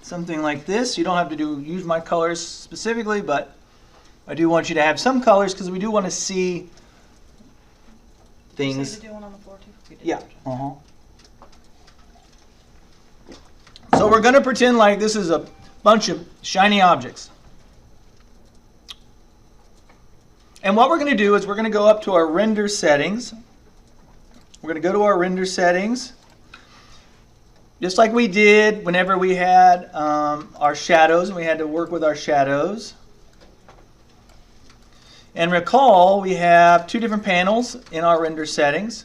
something like this. You don't have to use my colors specifically, but I do want you to have some colors because we do want to see things. Did you do one on the floor too? We did. Yeah. So we're going to pretend like this is a bunch of shiny objects. And what we're going to do is we're going to go up to our render settings. We're going to go to our render settings. Just like we did whenever we had our shadows and we had to work with our shadows. And recall we have two different panels in our render settings.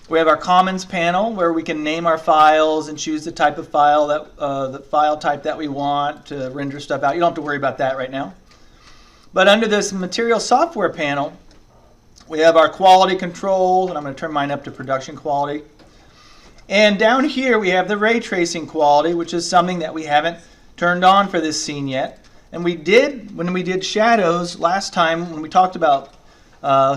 We have our Commons panel where we can name our files and choose the type of file that the file type that we want to render stuff out. You don't have to worry about that right now. But under this Material Software panel, we have our quality controls, and I'm going to turn mine up to production quality. And down here we have the ray tracing quality, which is something that we haven't turned on for this scene yet. And we did, when we did shadows last time, when we talked about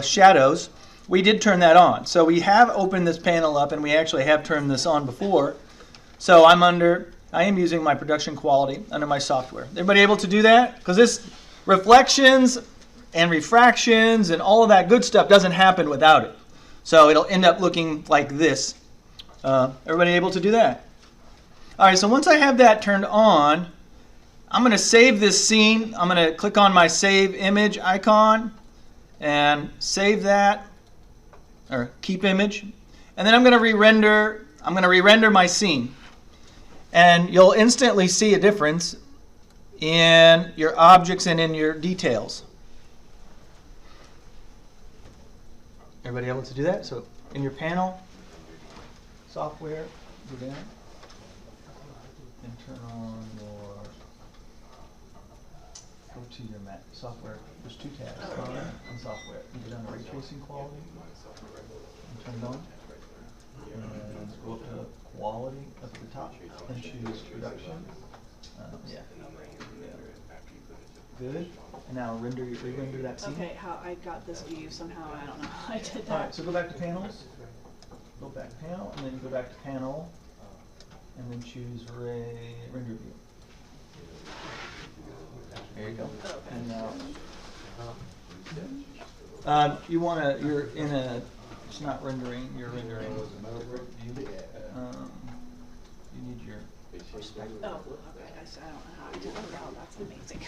shadows, we did turn that on. So we have opened this panel up and we actually have turned this on before. So I am using my production quality under my software. Everybody able to do that? Because this reflections and refractions and all of that good stuff doesn't happen without it. So it'll end up looking like this. Everybody able to do that? All right, so once I have that turned on, I'm going to save this scene. I'm going to click on my save image icon and save that. Or keep image, and then I'm going to re-render. I'm going to re-render my scene, and you'll instantly see a difference in your objects and in your details. Everybody able to do that? So in your panel, software, go down and turn on your. Go to your Mac software. There's two tabs on software. You go down to ray tracing quality. Turn it on, and go up to quality up at the top, and choose production. Yeah. Good. And now re-render that scene. Okay, how I got this view somehow, I don't know how I did that. All right, so go back to panels. Go back to panel, and then go back to panel, and then choose render view. There you go. Okay. And now you're in a. It's not rendering, you're rendering. You need your perspective. Oh, okay, I don't know how I did that. Wow, that's amazing.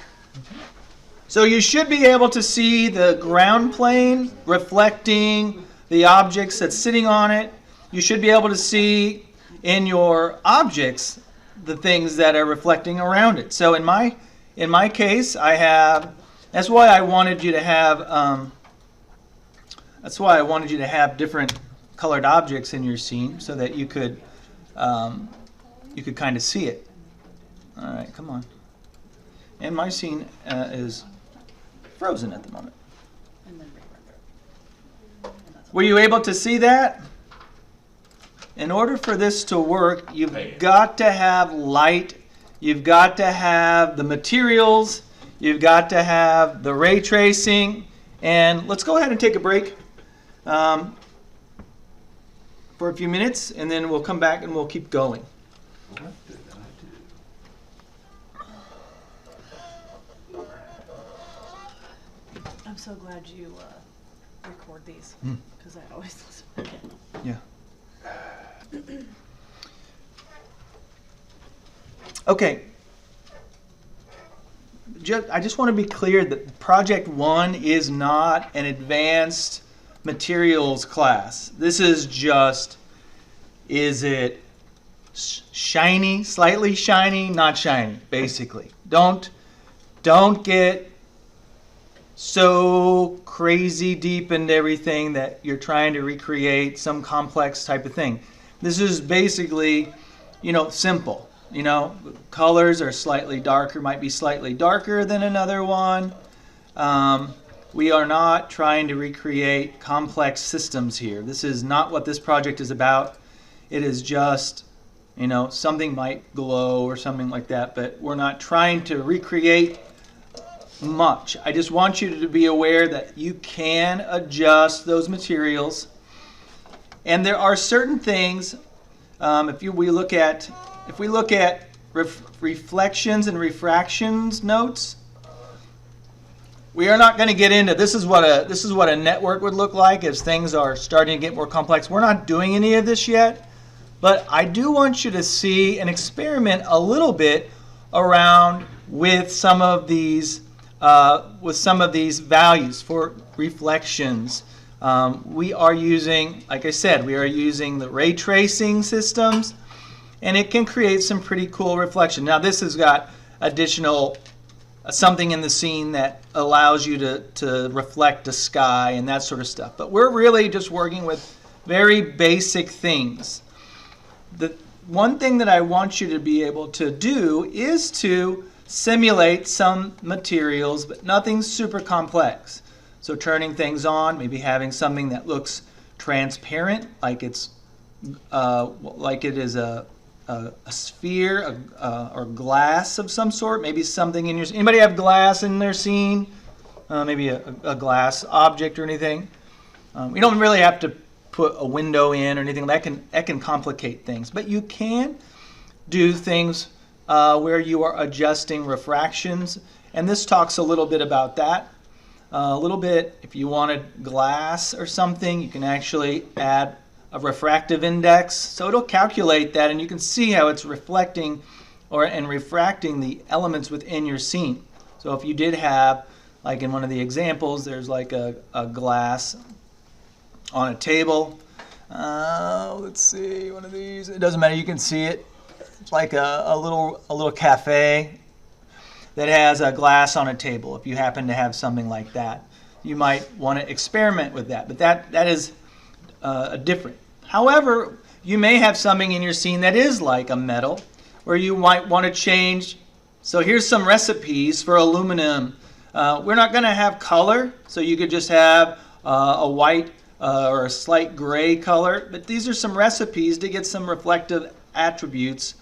So you should be able to see the ground plane reflecting the objects that's sitting on it. You should be able to see in your objects the things that are reflecting around it. So in my case, I have. That's why I wanted you to have. That's why I wanted you to have different colored objects in your scene so that you could kind of see it. All right, come on. And my scene is frozen at the moment. And then re-render. And that's Were you able to see that? In order for this to work, you've Hey. got to have light, you've got to have the materials, you've got to have the ray tracing. And let's go ahead and take a break for a few minutes, and then we'll come back and we'll keep going. I'm so glad you record these, because I always listen again. Yeah. Okay. I just want to be clear that Project 1 is not an advanced materials class. This is just, is it shiny, slightly shiny, not shiny, basically. Don't get so crazy deep into everything that you're trying to recreate some complex type of thing. This is basically, simple. Colors are slightly darker, might be slightly darker than another one. We are not trying to recreate complex systems here. This is not what this project is about. It is just, something might glow or something like that, but we're not trying to recreate much. I just want you to be aware that you can adjust those materials. And there are certain things, if we look at reflections and refractions notes, we are not going to get into this is what a network would look like as things are starting to get more complex. We're not doing any of this yet, but I do want you to see and experiment a little bit around with some of these values for reflections. We are using, like I said, we are using the ray tracing systems, and it can create some pretty cool reflection. Now this has got additional something in the scene that allows you to reflect the sky and that sort of stuff. But we're really just working with very basic things. The one thing that I want you to be able to do is to simulate some materials, but nothing super complex. So turning things on, maybe having something that looks transparent, like it is a sphere or glass of some sort. Maybe something in your. Anybody have glass in their scene? Maybe a glass object or anything. You don't really have to put a window in or anything. That can complicate things, but you can do things where you are adjusting refractions, and this talks a little bit about that. A little bit, if you wanted glass or something, you can actually add a refractive index, so it'll calculate that, and you can see how it's reflecting and refracting the elements within your scene. So if you did have, like in one of the examples, there's like a glass on a table. Let's see, one of these. It doesn't matter. You can see it. It's like a little cafe that has a glass on a table. If you happen to have something like that, you might want to experiment with that. But that is different. However, you may have something in your scene that is like a metal, where you might want to change. So here's some recipes for aluminum. We're not going to have color, so you could just have a white or a slight gray color. But these are some recipes to get some reflective attributes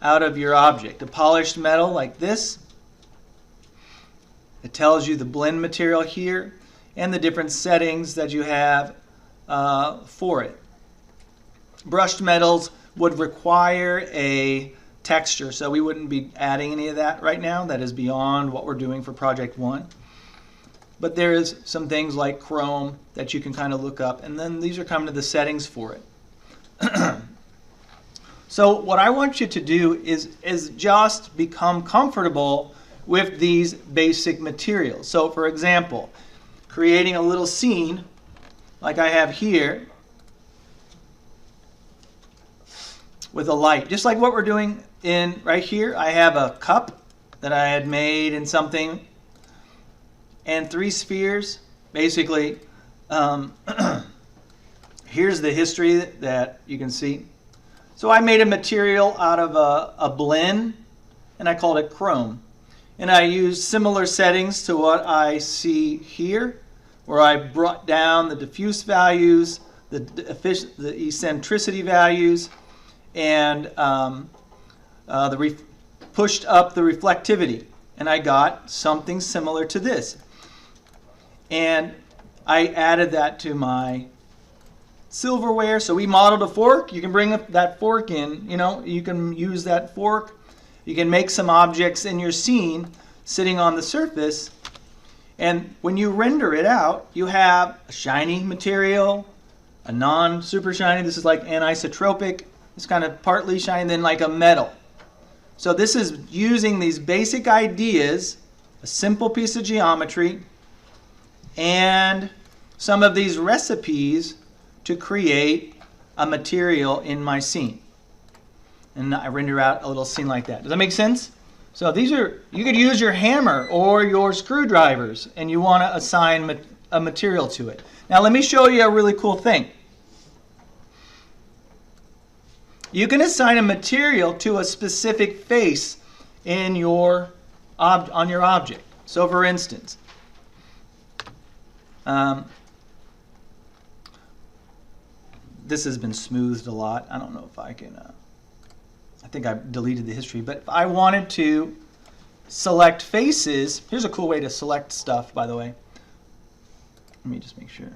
out of your object. A polished metal like this, it tells you the blend material here and the different settings that you have for it. Brushed metals would require a texture, so we wouldn't be adding any of that right now. That is beyond what we're doing for Project 1. But there is some things like chrome that you can kind of look up, and then these are coming to the settings for it. So what I want you to do is just become comfortable with these basic materials. So for example, creating a little scene like I have here with a light, just like what we're doing in right here. I have a cup that I had made in something and 3 spheres. Basically, here's the history that you can see. So I made a material out of a blend, and I called it chrome. and I used similar settings to what I see here, where I brought down the diffuse values, the eccentricity values, and pushed up the reflectivity. And I got something similar to this. And I added that to my silverware. So we modeled a fork. You can bring that fork in. You can use that fork. You can make some objects in your scene sitting on the surface. And when you render it out, you have a shiny material, a non-super shiny. This is like anisotropic. It's kind of partly shiny, and then like a metal. So this is using these basic ideas, a simple piece of geometry, and some of these recipes to create a material in my scene. And I render out a little scene like that. Does that make sense? So you could use your hammer or your screwdrivers, and you want to assign a material to it. Now let me show you a really cool thing. You can assign a material to a specific face in on your object. So for instance, this has been smoothed a lot. I don't know if I can, I think I deleted the history, but if I wanted to select faces, here's a cool way to select stuff, by the way. Let me just make sure.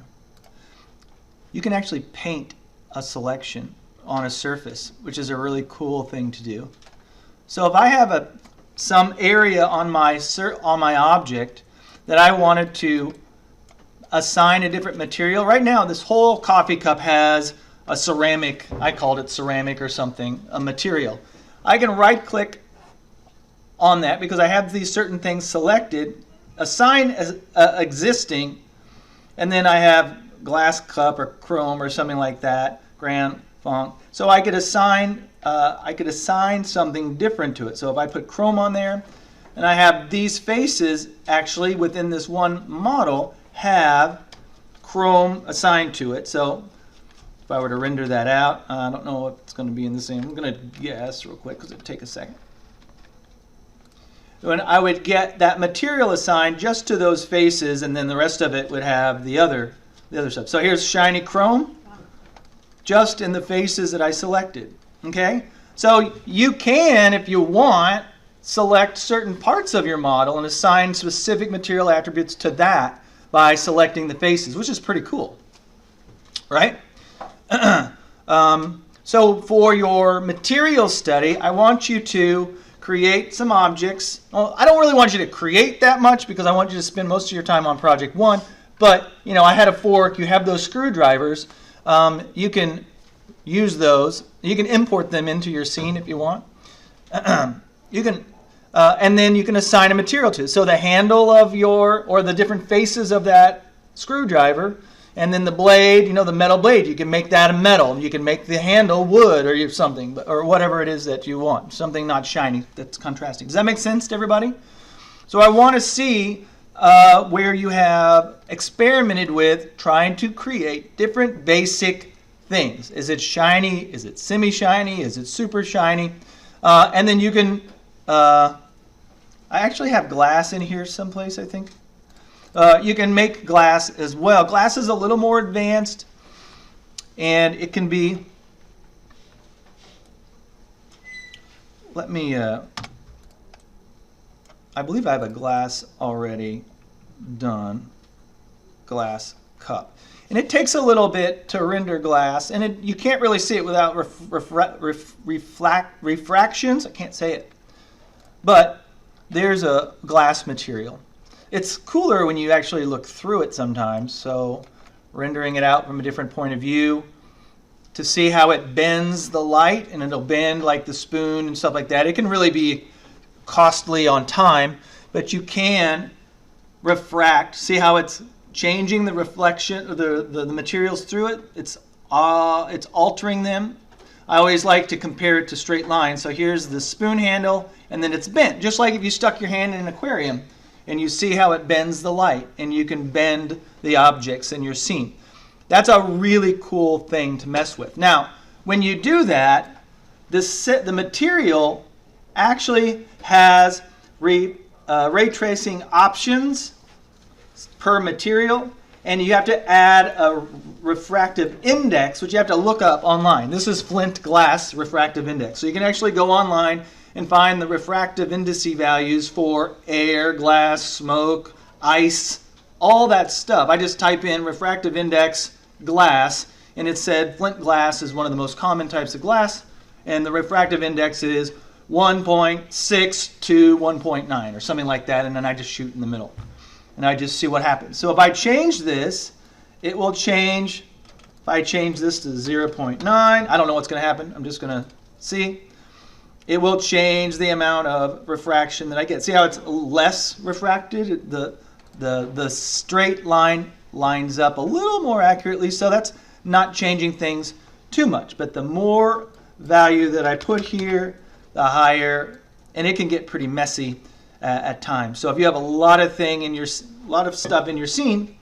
You can actually paint a selection on a surface, which is a really cool thing to do. So if I have some area on my object that I wanted to assign a different material, right now this whole coffee cup has a ceramic, I called it ceramic or something, a material. I can right click on that because I have these certain things selected, assign as existing, and then I have glass cup or chrome or something like that, grand font. So I could assign something different to it. So if I put chrome on there, and I have these faces actually within this one model have chrome assigned to it. So if I were to render that out, I don't know if it's going to be in the same. I'm going to guess real quick because it'll take a second. When I would get that material assigned just to those faces, and then the rest of it would have the other stuff. So here's shiny chrome, just in the faces that I selected. Okay? So you can, if you want, select certain parts of your model and assign specific material attributes to that by selecting the faces, which is pretty cool. Right? So for your material study, I want you to create some objects. Well, I don't really want you to create that much because I want you to spend most of your time on project one. But, I had a fork. You have those screwdrivers. You can use those. You can import them into your scene if you want. You can, and then you can assign a material to it. So the handle of or the different faces of that screwdriver, and then the blade, the metal blade, you can make that a metal. You can make the handle wood or something, or whatever it is that you want. Something not shiny that's contrasting. Does that make sense to everybody? So I want to see where you have experimented with trying to create different basic things. Is it shiny? Is it semi-shiny? Is it super shiny? And then you can, I actually have glass in here someplace, I think. You can make glass as well. Glass is a little more advanced, and it can be, I believe I have a glass already done, glass cup. And it takes a little bit to render glass, and you can't really see it without refractions. I can't say it. But there's a glass material. It's cooler when you actually look through it sometimes, so rendering it out from a different point of view to see how it bends the light, and it'll bend like the spoon and stuff like that. It can really be costly on time, but you can refract. See how it's changing the reflection, the materials through it? It's altering them. I always like to compare it to straight lines. So here's the spoon handle, and then it's bent, just like if you stuck your hand in an aquarium. And you see how it bends the light, and you can bend the objects in your scene. That's a really cool thing to mess with. Now, when you do that, the material actually has ray tracing options per material, and you have to add a refractive index, which you have to look up online. This is Flint Glass refractive index. So you can actually go online and find the refractive indice values for air, glass, smoke, ice, all that stuff. I just type in refractive index glass, and it said Flint glass is one of the most common types of glass, and the refractive index is 1.6 to 1.9 or something like that, and then I just shoot in the middle. And I just see what happens. So if I change this, it will change. If I change this to 0.9, I don't know what's going to happen. I'm just going to see. It will change the amount of refraction that I get. See how it's less refracted? The straight line lines up a little more accurately, so that's not changing things too much. But the more value that I put here, the higher, and it can get pretty messy at times. So if you have a lot of stuff in your scene,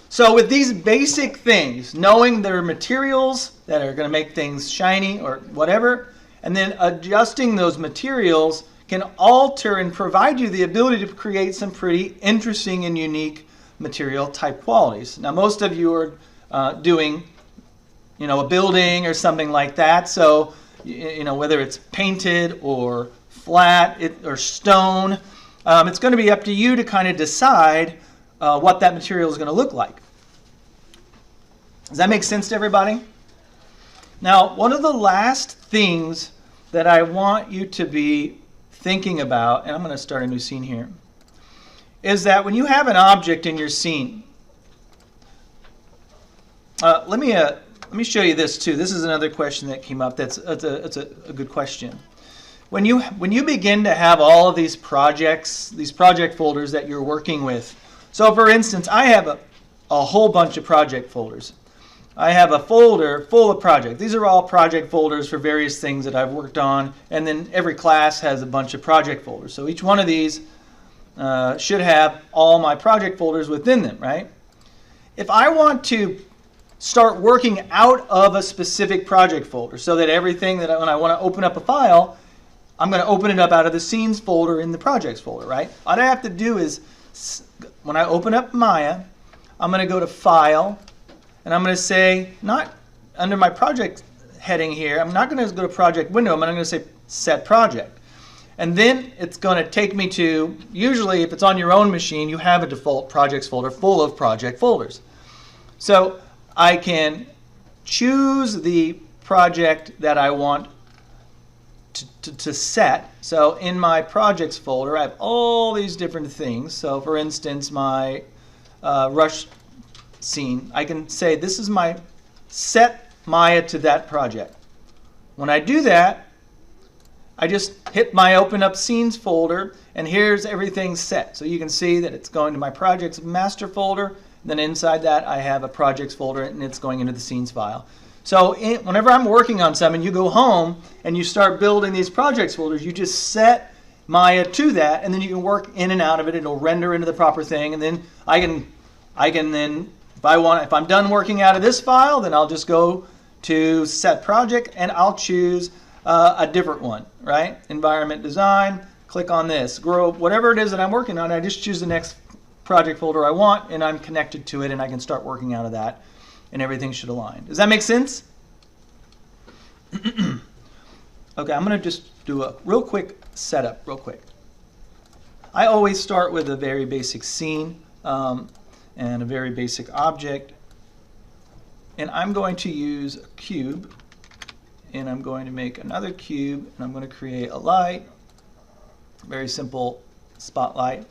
so with these basic things, knowing there are materials that are going to make things shiny or whatever, and then adjusting those materials can alter and provide you the ability to create some pretty interesting and unique material type qualities. Now, most of you are doing, a building or something like that. So, whether it's painted or flat or stone, it's going to be up to you to kind of decide what that material is going to look like. Does that make sense to everybody? Now, one of the last things that I want you to be thinking about, and I'm going to start a new scene here, is that when you have an object in your scene, let me show you this too. This is another question that came up. That's a good question. When you begin to have all of these projects, these project folders that you're working with. So for instance, I have a whole bunch of project folders. I have a folder full of projects. These are all project folders for various things that I've worked on, and then every class has a bunch of project folders. So each one of these should have all my project folders within them, right? If I want to start working out of a specific project folder so that everything that when I want to open up a file, I'm going to open it up out of the scenes folder in the projects folder, right? All I have to do is, when I open up Maya, I'm going to go to File, and I'm going to say, not under my project heading here, I'm not going to go to Project Window, I'm going to say Set Project. And then it's going to take me to, usually if it's on your own machine, you have a default projects folder full of project folders. So I can choose the project that I want to set. So in my projects folder, I have all these different things. So for instance, my rush scene, I can say this is my set Maya to that project. When I do that, I just hit my open up scenes folder, and here's everything set. So you can see that it's going to my projects master folder. Then inside that I have a projects folder, and it's going into the scenes file. So whenever I'm working on something, you go home and you start building these projects folders, you just set Maya to that, and then you can work in and out of it. It'll render into the proper thing, and then I can then, if I'm done working out of this file, then I'll just go to set project, and I'll choose a different one, right? Environment design, click on this, grow, whatever it is that I'm working on, I just choose the next project folder I want, and I'm connected to it, and I can start working out of that, and everything should align. Does that make sense? Okay, I'm going to just do a real quick setup, real quick. I always start with a very basic scene and a very basic object, and I'm going to use a cube, and I'm going to make another cube, and I'm going to create a light, very simple spotlight,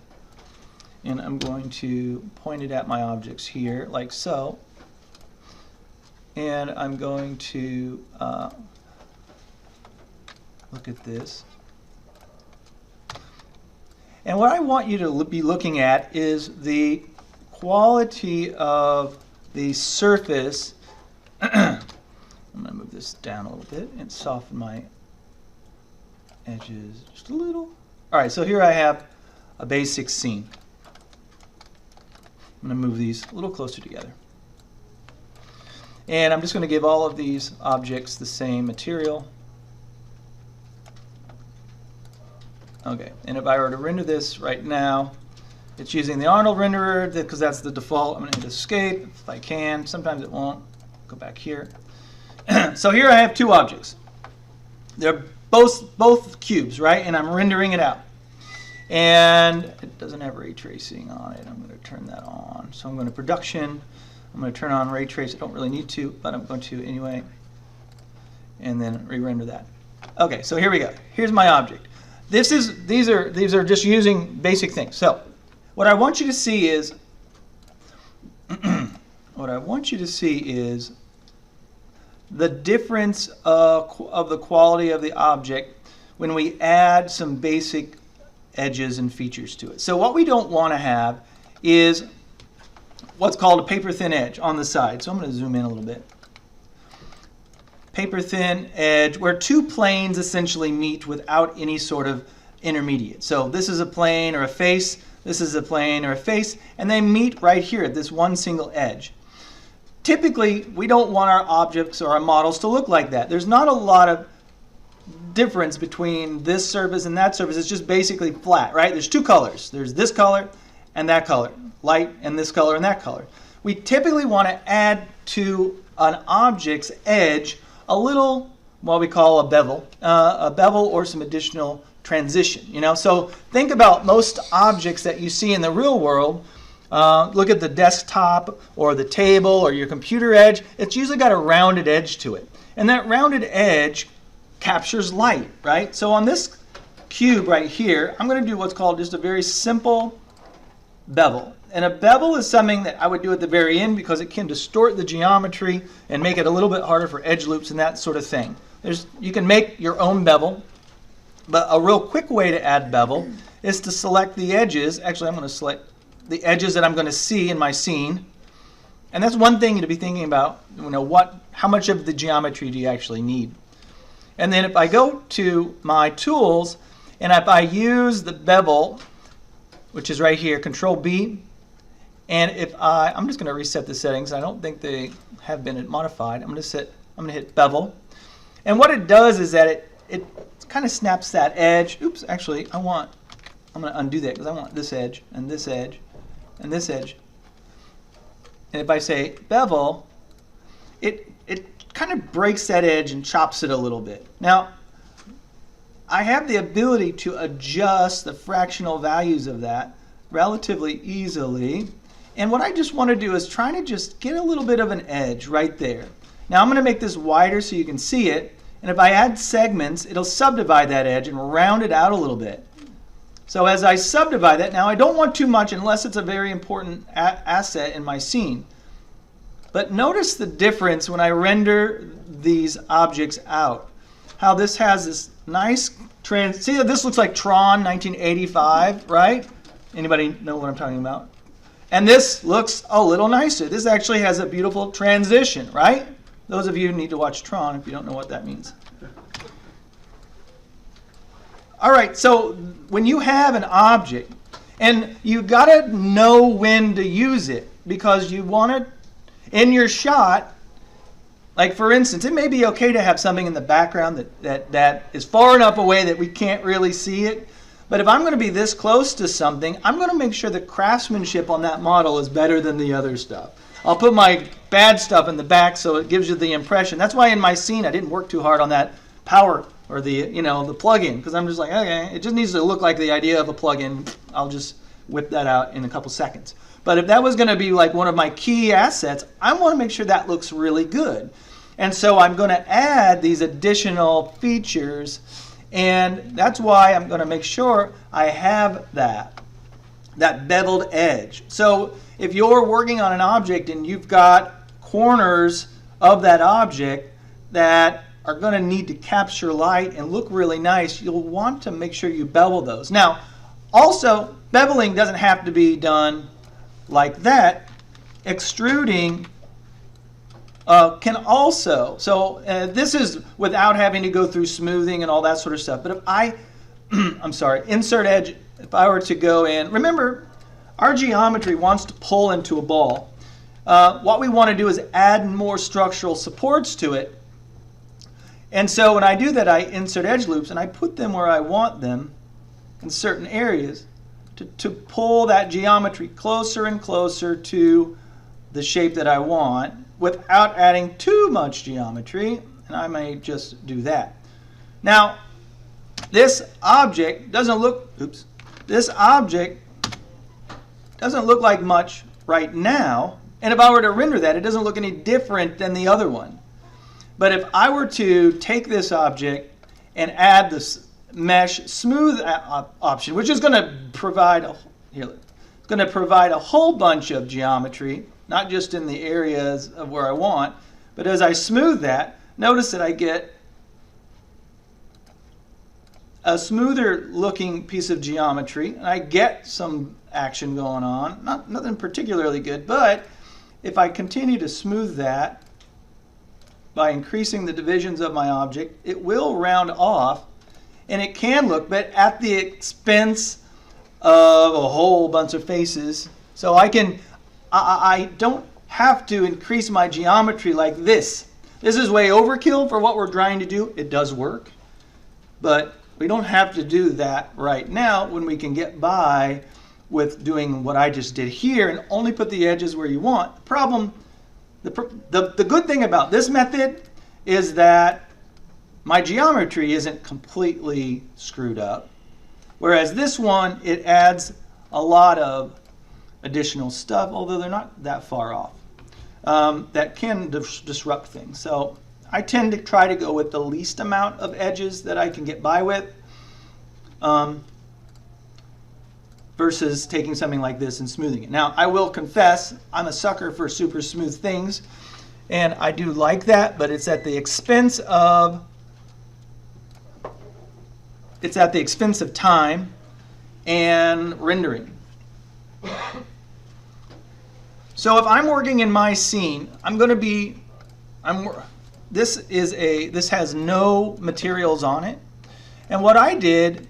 and I'm going to point it at my objects here, like so. And I'm going to look at this. And what I want you to be looking at is the quality of the surface. I'm going to move this down a little bit and soften my edges just a little. All right, so here I have a basic scene. I'm going to move these a little closer together. And I'm just going to give all of these objects the same material. Okay, and if I were to render this right now, it's using the Arnold renderer because that's the default. I'm going to hit escape if I can. Sometimes it won't. Go back here. So here I have two objects. They're both cubes, right? And I'm rendering it out. And it doesn't have ray tracing on it. I'm going to turn that on. So I'm going to production. I'm going to turn on ray trace. I don't really need to, but I'm going to anyway. And then re-render that. Okay, so here we go. Here's my object. These are just using basic things. So what I want you to see is the difference of the quality of the object when we add some basic edges and features to it. So what we don't want to have is what's called a paper thin edge on the side. So I'm going to zoom in a little bit. Paper thin edge where two planes essentially meet without any sort of intermediate. So this is a plane or a face, this is a plane or a face, and they meet right here at this one single edge. Typically, we don't want our objects or our models to look like that. There's not a lot of difference between this surface and that surface. It's just basically flat, right? There's two colors. There's this color and that color, light and this color and that color. We typically want to add to an object's edge a little, what we call a bevel or some additional transition. So think about most objects that you see in the real world. Look at the desktop or the table or your computer edge. It's usually got a rounded edge to it. And that rounded edge captures light, right? So on this cube right here, I'm going to do what's called just a very simple bevel. And a bevel is something that I would do at the very end because it can distort the geometry and make it a little bit harder for edge loops and that sort of thing. You can make your own bevel, but a real quick way to add bevel is to select the edges. Actually, I'm going to select the edges that I'm going to see in my scene. And that's one thing to be thinking about, how much of the geometry do you actually need? And then if I go to my tools, and if I use the bevel, which is right here, Control B, and if I'm just going to reset the settings. I don't think they have been modified. I'm going to hit bevel. And what it does is that it kind of snaps that edge. Oops, actually, I'm going to undo that because I want this edge and this edge and this edge. And if I say bevel, it kind of breaks that edge and chops it a little bit. Now, I have the ability to adjust the fractional values of that relatively easily. And what I just want to do is try to just get a little bit of an edge right there. Now I'm going to make this wider so you can see it. And if I add segments, it'll subdivide that edge and round it out a little bit. So as I subdivide that, now I don't want too much unless it's a very important asset in my scene. But notice the difference when I render these objects out. How this has this nice see that this looks like Tron 1985, right? Anybody know what I'm talking about? And this looks a little nicer. This actually has a beautiful transition, right? Those of you who need to watch Tron if you don't know what that means. All right, so when you have an object, and you got to know when to use it because you want it in your shot. Like for instance, it may be okay to have something in the background that is far enough away that we can't really see it. But if I'm going to be this close to something, I'm going to make sure the craftsmanship on that model is better than the other stuff. I'll put my bad stuff in the back so it gives you the impression. That's why in my scene I didn't work too hard on that power or the plug-in, because I'm just like, okay, it just needs to look like the idea of a plug-in. I'll just whip that out in a couple seconds. But if that was going to be like one of my key assets, I want to make sure that looks really good. And so I'm going to add these additional features, and that's why I'm going to make sure I have that beveled edge. So if you're working on an object and you've got corners of that object that are going to need to capture light and look really nice, you'll want to make sure you bevel those. Now, also, beveling doesn't have to be done like that. Extruding can also, so this is without having to go through smoothing and all that sort of stuff. But if I'm sorry, insert edge, if I were to go in, remember, our geometry wants to pull into a ball. What we want to do is add more structural supports to it. And so when I do that, I insert edge loops and I put them where I want them. in certain areas to pull that geometry closer and closer to the shape that I want without adding too much geometry, and I may just do that. Now, this object doesn't look, this object doesn't look like much right now, and if I were to render that, it doesn't look any different than the other one. But if I were to take this object and add this mesh smooth option, which is going to provide a whole bunch of geometry, not just in the areas of where I want, but as I smooth that, notice that I get a smoother looking piece of geometry, and I get some action going on. Nothing particularly good, but if I continue to smooth that by increasing the divisions of my object, it will round off, and it can look, but at the expense of a whole bunch of faces. So I don't have to increase my geometry like this. This is way overkill for what we're trying to do. It does work, but we don't have to do that right now when we can get by with doing what I just did here and only put the edges where you want. The problem, the good thing about this method is that my geometry isn't completely screwed up. Whereas this one, it adds a lot of additional stuff, although they're not that far off, that can disrupt things. So I tend to try to go with the least amount of edges that I can get by with, versus taking something like this and smoothing it. Now, I will confess, I'm a sucker for super smooth things, and I do like that, but it's at the expense of time and rendering. So if I'm working in my scene, this has no materials on it. And what I did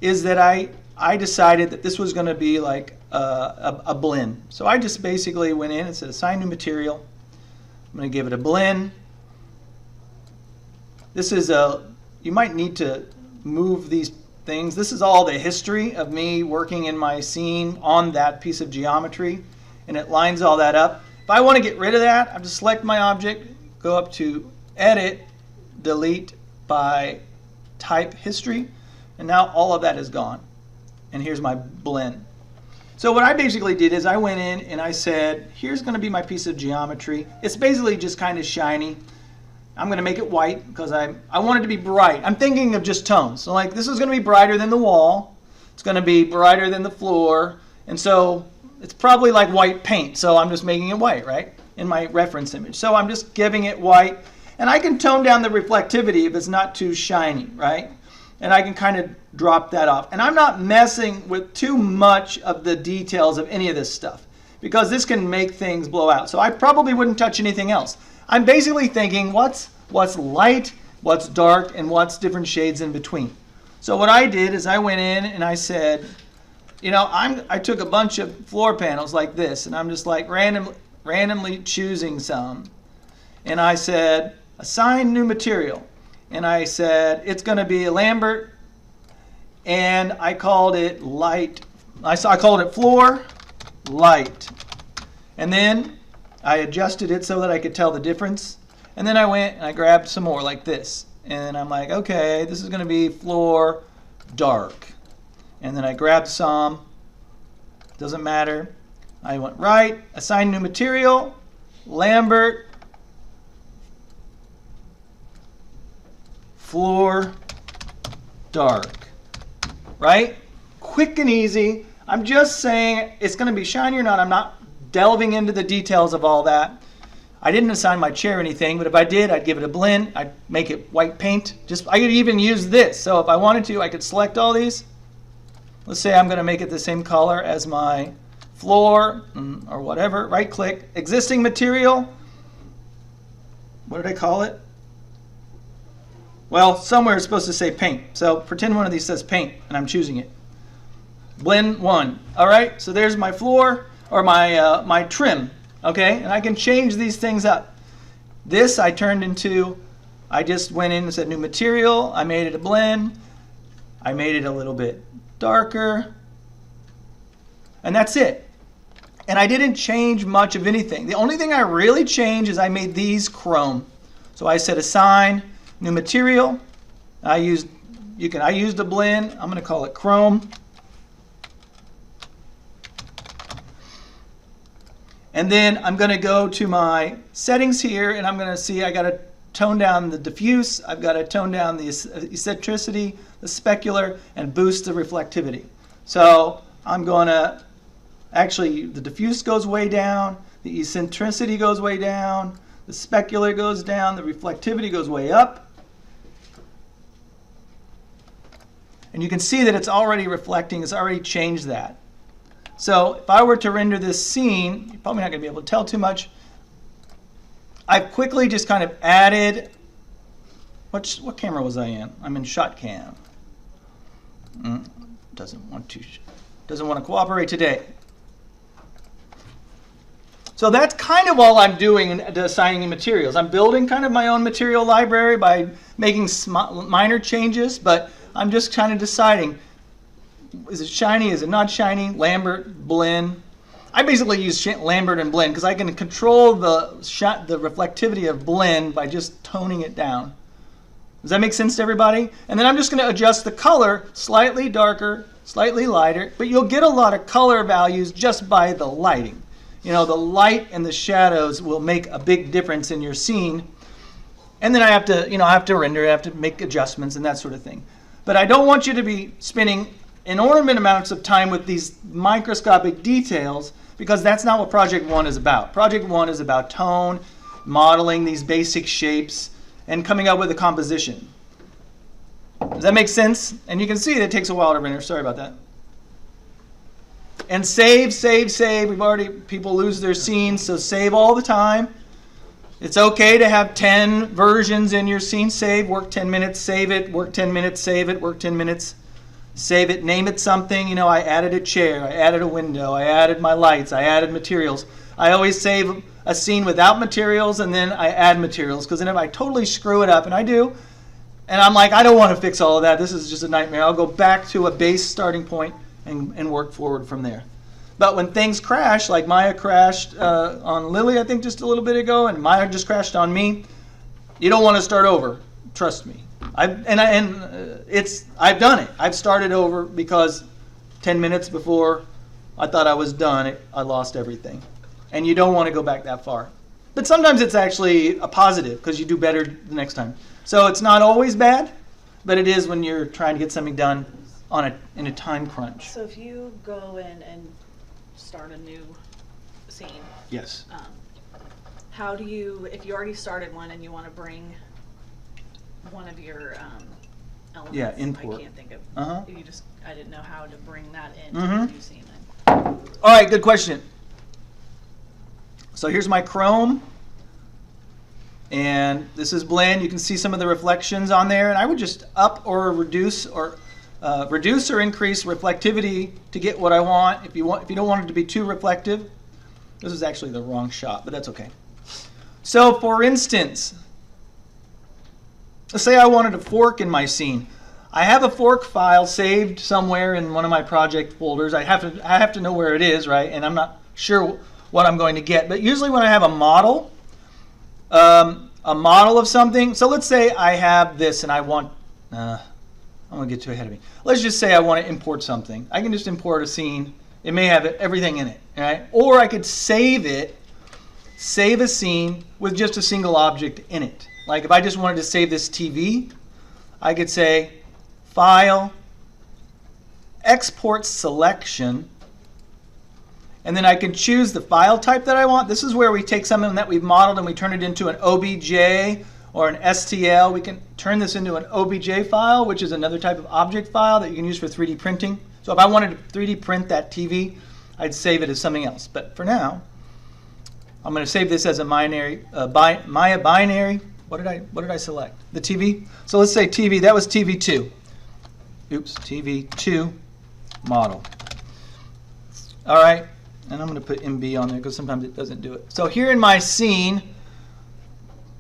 is that I decided that this was going to be like a blend. So I just basically went in and said assign new material. I'm going to give it a blend. This is you might need to move these things. This is all the history of me working in my scene on that piece of geometry, and it lines all that up. If I want to get rid of that, I just select my object, go up to Edit, Delete by Type History, and now all of that is gone. And here's my blend. So what I basically did is I went in and I said, here's going to be my piece of geometry. It's basically just kind of shiny. I'm going to make it white because I want it to be bright. I'm thinking of just tones. So like this is going to be brighter than the wall. It's going to be brighter than the floor. And so it's probably like white paint. So I'm just making it white, right? In my reference image. So I'm just giving it white. And I can tone down the reflectivity if it's not too shiny, right? And I can kind of drop that off. And I'm not messing with too much of the details of any of this stuff because this can make things blow out. So I probably wouldn't touch anything else. I'm basically thinking what's light, what's dark, and what's different shades in between. So what I did is I went in and I said, you know, I took a bunch of floor panels like this, and I'm just like randomly choosing some. And I said, assign new material. And I said, it's going to be a Lambert, and I called it light. I called it floor light. And then I adjusted it so that I could tell the difference. And then I went and I grabbed some more like this. And I'm like, okay, this is going to be floor dark. And then I grabbed some. Doesn't matter. I went right, assign new material, Lambert, floor dark. Right? Quick and easy. I'm just saying it's going to be shiny or not. I'm not delving into the details of all that. I didn't assign my chair anything, but if I did, I'd give it a blend. I'd make it white paint. I could even use this. So if I wanted to, I could select all these. Let's say I'm going to make it the same color as my floor or whatever. Right click, existing material. What did I call it? Well, somewhere it's supposed to say paint. So pretend one of these says paint, and I'm choosing it. Blend 1. All right, so there's my floor or my trim. Okay, and I can change these things up. This I turned into, I just went in and said new material. I made it a blend. I made it a little bit darker. And that's it. And I didn't change much of anything. The only thing I really changed is I made these chrome. So I said assign new material. I used a blend. I'm going to call it chrome. And then I'm going to go to my settings here, and I'm going to see I got to tone down the diffuse, I've got to tone down the eccentricity, the specular, and boost the reflectivity. So I'm going to, actually the diffuse goes way down, the eccentricity goes way down, the specular goes down, the reflectivity goes way up. And you can see that it's already reflecting, it's already changed that. So if I were to render this scene, you're probably not going to be able to tell too much. I've quickly just kind of added, what camera was I in? I'm in ShotCam. Doesn't want to cooperate today. So that's kind of all I'm doing in assigning materials. I'm building kind of my own material library by making minor changes, but I'm just kind of deciding, is it shiny, is it not shiny, Lambert, blend. I basically use Lambert and blend because I can control the reflectivity of blend by just toning it down. Does that make sense to everybody? And then I'm just going to adjust the color slightly darker, slightly lighter, but you'll get a lot of color values just by the lighting. You know, the light and the shadows will make a big difference in your scene. And then I have to, render, I have to make adjustments and that sort of thing. But I don't want you to be spending inordinate amounts of time with these microscopic details, because that's not what Project One is about. Project One is about tone, modeling these basic shapes, and coming up with a composition. Does that make sense? And you can see that it takes a while to render. Sorry about that. And save. People lose their scenes, so save all the time. It's okay to have 10 versions in your scene. Save, work 10 minutes, save it, work 10 minutes, save it, work 10 minutes. Save it, name it something. You know, I added a chair, I added a window, I added my lights, I added materials. I always save a scene without materials and then I add materials, because then if I totally screw it up, and I do, and I'm like, I don't want to fix all of that, this is just a nightmare, I'll go back to a base starting point and work forward from there. But when things crash, like Maya crashed on Lily, I think just a little bit ago, and Maya just crashed on me, you don't want to start over, trust me. I've done it. I've started over because 10 minutes before I thought I was done, I lost everything. And you don't want to go back that far. But sometimes it's actually a positive because you do better the next time. So it's not always bad, but it is when you're trying to get something done in a time crunch. So if you go in and start a new scene, Yes. how do you, if you already started one and you want to bring one of your elements, Yeah, import. I can't think of. Uh-huh. I didn't know how to bring that into Mm-hmm. the new scene. Then. All right, good question. So here's my Chrome, and this is blend. You can see some of the reflections on there, and I would just up or reduce or increase reflectivity to get what I want. If you don't want it to be too reflective, this is actually the wrong shot, but that's okay. So for instance, let's say I wanted a fork in my scene. I have a fork file saved somewhere in one of my project folders. I have to know where it is, right? And I'm not sure what I'm going to get. But usually when I have a model of something, so let's say I have this and I want, I'm going to get too ahead of me. Let's just say I want to import something. I can just import a scene. It may have everything in it, right? Or I could save a scene with just a single object in it. Like if I just wanted to save this TV, I could say File, Export Selection, and then I can choose the file type that I want. This is where we take something that we've modeled and we turn it into an OBJ or an STL. We can turn this into an OBJ file, which is another type of object file that you can use for 3D printing. So if I wanted to 3D print that TV, I'd save it as something else. But for now, I'm going to save this as a Maya binary. What did I select? The TV. So let's say TV. That was TV2. Oops, TV2 model. All right, and I'm going to put MB on there because sometimes it doesn't do it. So here in my scene,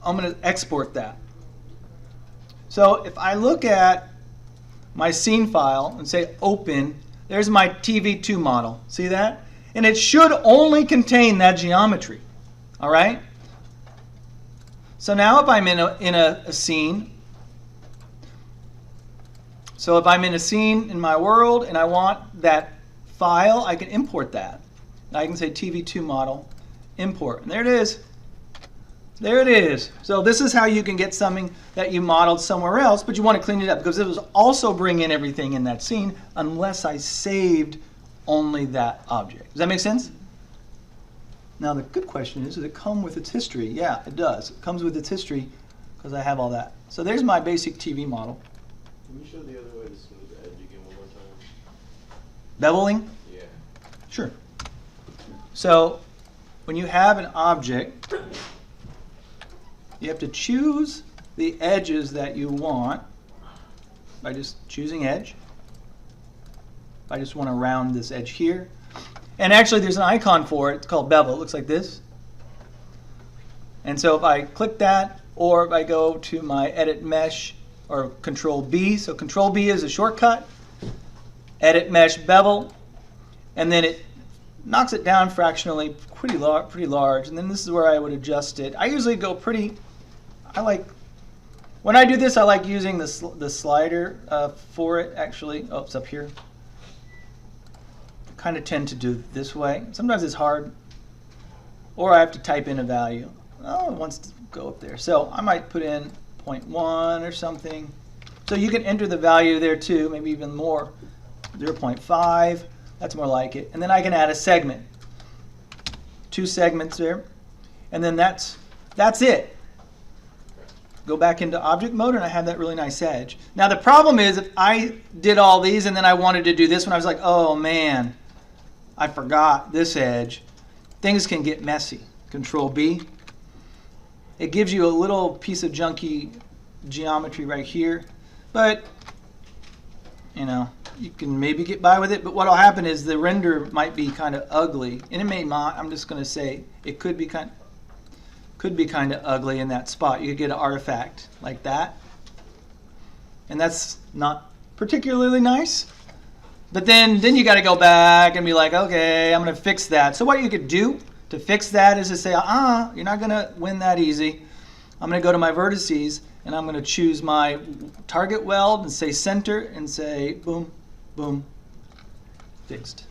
I'm going to export that. So if I look at my scene file and say open, there's my TV2 model. See that? And it should only contain that geometry. All right? So now if I'm in a scene, so if I'm in a scene in my world and I want that file, I can import that. I can say TV2 model, import. And there it is. There it is. So this is how you can get something that you modeled somewhere else, but you want to clean it up because it was also bring in everything in that scene unless I saved only that object. Does that make sense? Now the good question is, does it come with its history? Yeah, it does. It comes with its history because I have all that. So there's my basic TV model. Can you show the other way to smooth the edge again one more time? Beveling? Yeah. Sure. So when you have an object, you have to choose the edges that you want by just choosing edge. I just want to round this edge here. And actually there's an icon for it. It's called bevel. It looks like this. And so if I click that, or if I go to my edit mesh or control B, so control B is a shortcut, edit mesh bevel, and then it knocks it down fractionally pretty large, and then this is where I would adjust it. I usually go when I do this, I like using the slider for it actually. Oh, it's up here. I kind of tend to do it this way. Sometimes it's hard, or I have to type in a value. Oh, it wants to go up there. So I might put in 0.1 or something. So you can enter the value there too, maybe even more. 0.5, that's more like it. And then I can add a segment. 2 segments there. And then that's it. Go back into object mode and I have that really nice edge. Now the problem is if I did all these and then I wanted to do this one, I was like, oh man, I forgot this edge. Things can get messy. Control B. It gives you a little piece of junky geometry right here, but you know, you can maybe get by with it, but what'll happen is the render might be kind of ugly, and it may not. I'm just going to say it could be kind of ugly in that spot. You could get an artifact like that, and that's not particularly nice. But then you got to go back and be like, okay, I'm going to fix that. So what you could do to fix that is to say, you're not going to win that easy. I'm going to go to my vertices and I'm going to choose my target weld and say center and say boom, boom, fixed.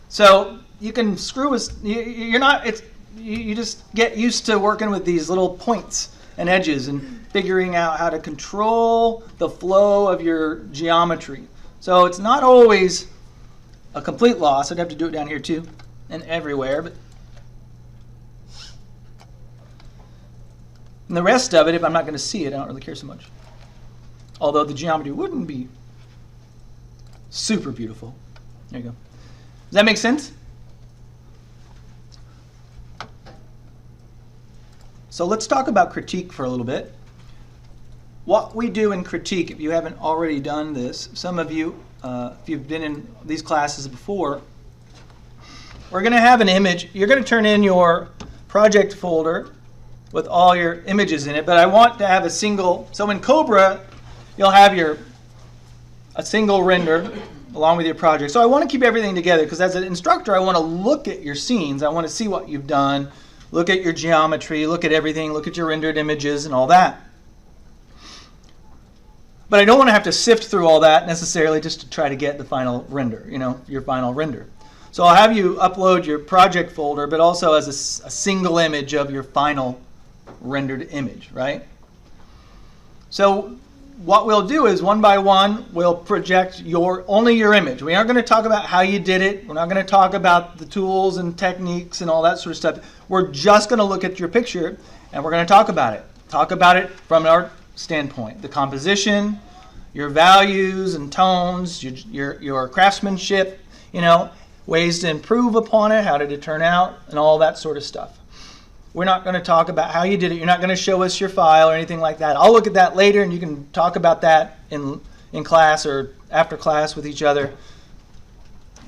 So you can screw with, you just get used to working with these little points and edges and figuring out how to control the flow of your geometry. So it's not always a complete loss. I'd have to do it down here too and everywhere, but and the rest of it, if I'm not going to see it, I don't really care so much. Although the geometry wouldn't be super beautiful. There you go. Does that make sense? So let's talk about critique for a little bit. What we do in critique, if you haven't already done this, some of you, if you've been in these classes before, we're going to have an image. You're going to turn in your project folder with all your images in it, but I want to have a single, so in Cobra, you'll have a single render along with your project. So I want to keep everything together because as an instructor, I want to look at your scenes. I want to see what you've done, look at your geometry, look at everything, look at your rendered images and all that. But I don't want to have to sift through all that necessarily just to try to get the final render, your final render. So I'll have you upload your project folder, but also as a single image of your final rendered image, right? So what we'll do is one by one, we'll project only your image. We aren't going to talk about how you did it. We're not going to talk about the tools and techniques and all that sort of stuff. We're just going to look at your picture and we're going to talk about it. Talk about it from our standpoint. The composition, your values and tones, your craftsmanship, ways to improve upon it, how did it turn out, and all that sort of stuff. We're not going to talk about how you did it. You're not going to show us your file or anything like that. I'll look at that later, and you can talk about that in class or after class with each other.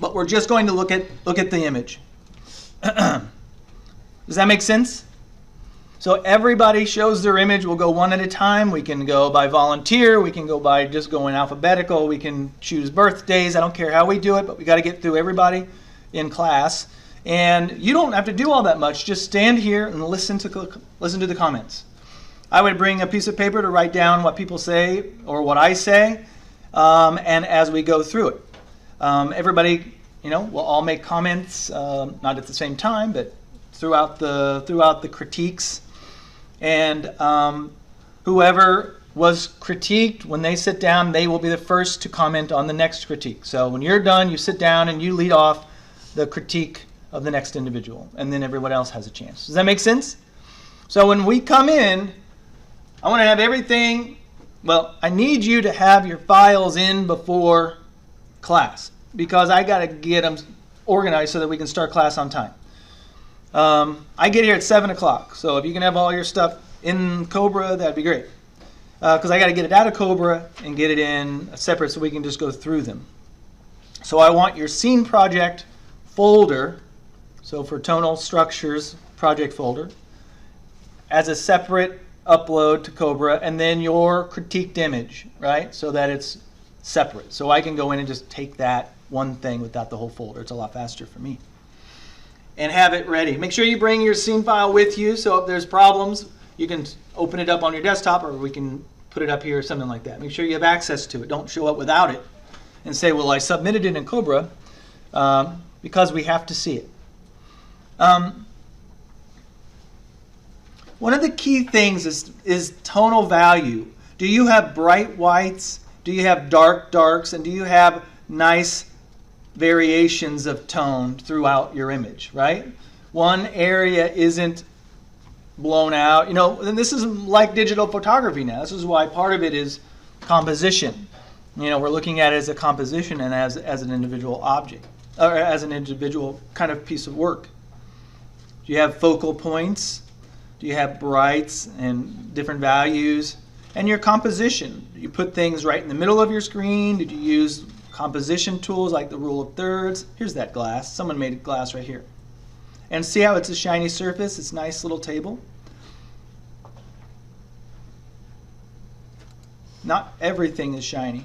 But we're just going to look at the image. Does that make sense? So everybody shows their image. We'll go one at a time. We can go by volunteer. We can go by just going alphabetical. We can choose birthdays. I don't care how we do it, but we got to get through everybody in class. And you don't have to do all that much. Just stand here and listen to the comments. I would bring a piece of paper to write down what people say or what I say, and as we go through it. Everybody, we'll all make comments, not at the same time, but throughout the critiques. And whoever was critiqued, when they sit down, they will be the first to comment on the next critique. So when you're done, you sit down and you lead off the critique of the next individual, and then everyone else has a chance. Does that make sense? So when we come in, I want to have everything, I need you to have your files in before class, because I got to get them organized so that we can start class on time. I get here at 7 o'clock, so if you can have all your stuff in Cobra, that'd be great. Because I got to get it out of Cobra and get it in separate so we can just go through them. So I want your scene project folder, so for tonal structures project folder, as a separate upload to Cobra, and then your critiqued image, right? So that it's separate. So I can go in and just take that one thing without the whole folder. It's a lot faster for me. And have it ready. Make sure you bring your scene file with you, so if there's problems, you can open it up on your desktop, or we can put it up here or something like that. Make sure you have access to it. Don't show up without it and say, well, I submitted it in Cobra, because we have to see it. One of the key things is tonal value. Do you have bright whites? Do you have dark darks? And do you have nice variations of tone throughout your image, right? One area isn't blown out. And this is like digital photography now. This is why part of it is composition. We're looking at it as a composition and as an individual object, or as an individual kind of piece of work. Do you have focal points? Do you have brights and different values? And your composition. Do you put things right in the middle of your screen? Did you use composition tools like the rule of thirds? Here's that glass. Someone made a glass right here. And see how it's a shiny surface? It's a nice little table. Not everything is shiny.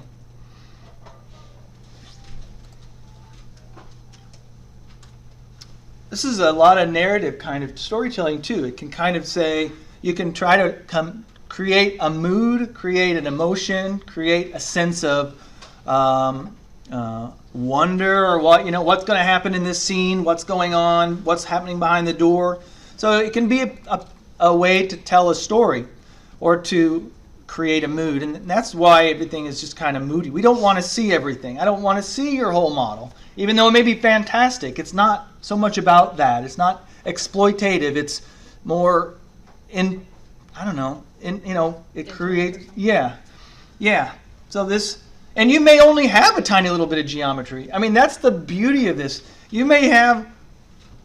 This is a lot of narrative kind of storytelling too. It can kind of say, you can try to create a mood, create an emotion, create a sense of wonder, or what's going to happen in this scene, what's going on, what's happening behind the door. So it can be a way to tell a story or to create a mood, and that's why everything is just kind of moody. We don't want to see everything. I don't want to see your whole model, even though it may be fantastic. It's not so much about that. It's not exploitative. It's more it creates, yeah. So this, and you may only have a tiny little bit of geometry. I mean, that's the beauty of this. You may have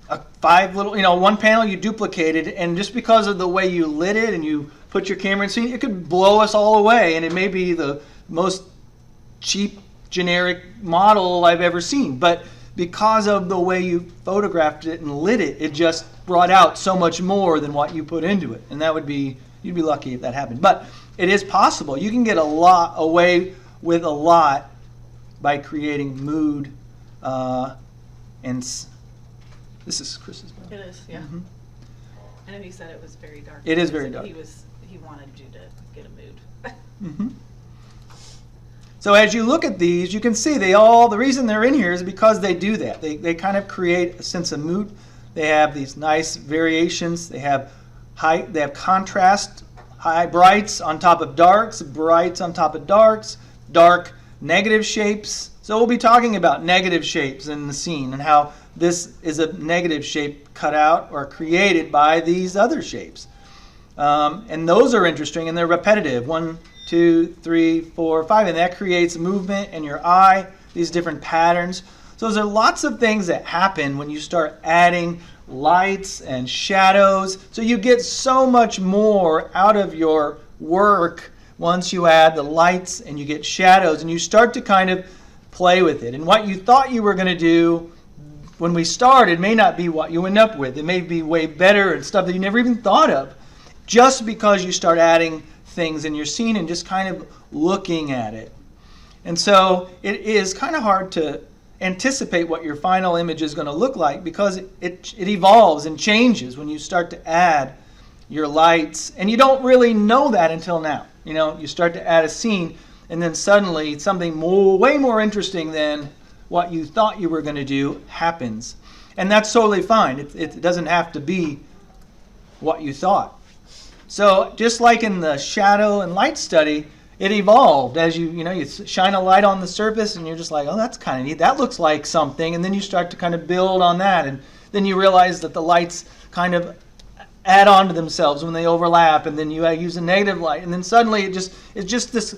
one panel you duplicated, and just because of the way you lit it and you put your camera in scene, it could blow us all away, and it may be the most cheap, generic model I've ever seen. But because of the way you photographed it and lit it, it just brought out so much more than what you put into it. And you'd be lucky if that happened. But it is possible. You can get away with a lot by creating mood. And this is Chris's book. It is, yeah. Mm-hmm. I know he said it was very dark. It is very dark. He wanted you to get a mood. Mm-hmm. So as you look at these, you can see the reason they're in here is because they do that. They kind of create a sense of mood. They have these nice variations. They have contrast, high brights on top of darks, brights on top of darks, dark negative shapes. So we'll be talking about negative shapes in the scene and how this is a negative shape cut out or created by these other shapes. And those are interesting, and they're repetitive. 1, 2, 3, 4, 5, and that creates movement in your eye, these different patterns. So there's lots of things that happen when you start adding lights and shadows. So you get so much more out of your work once you add the lights and you get shadows, and you start to kind of play with it. And what you thought you were going to do when we started may not be what you end up with. It may be way better and stuff that you never even thought of. just because you start adding things in your scene and just kind of looking at it. And so it is kind of hard to anticipate what your final image is going to look like, because it evolves and changes when you start to add your lights, and you don't really know that until now. You know, you start to add a scene, and then suddenly something way more interesting than what you thought you were going to do happens. And that's totally fine. It doesn't have to be what you thought. So just like in the shadow and light study, it evolved as you shine a light on the surface, and you're just like, oh, that's kind of neat. That looks like something. And then you start to kind of build on that, and then you realize that the lights kind of add on to themselves when they overlap, and then you use a negative light, and then suddenly it's just this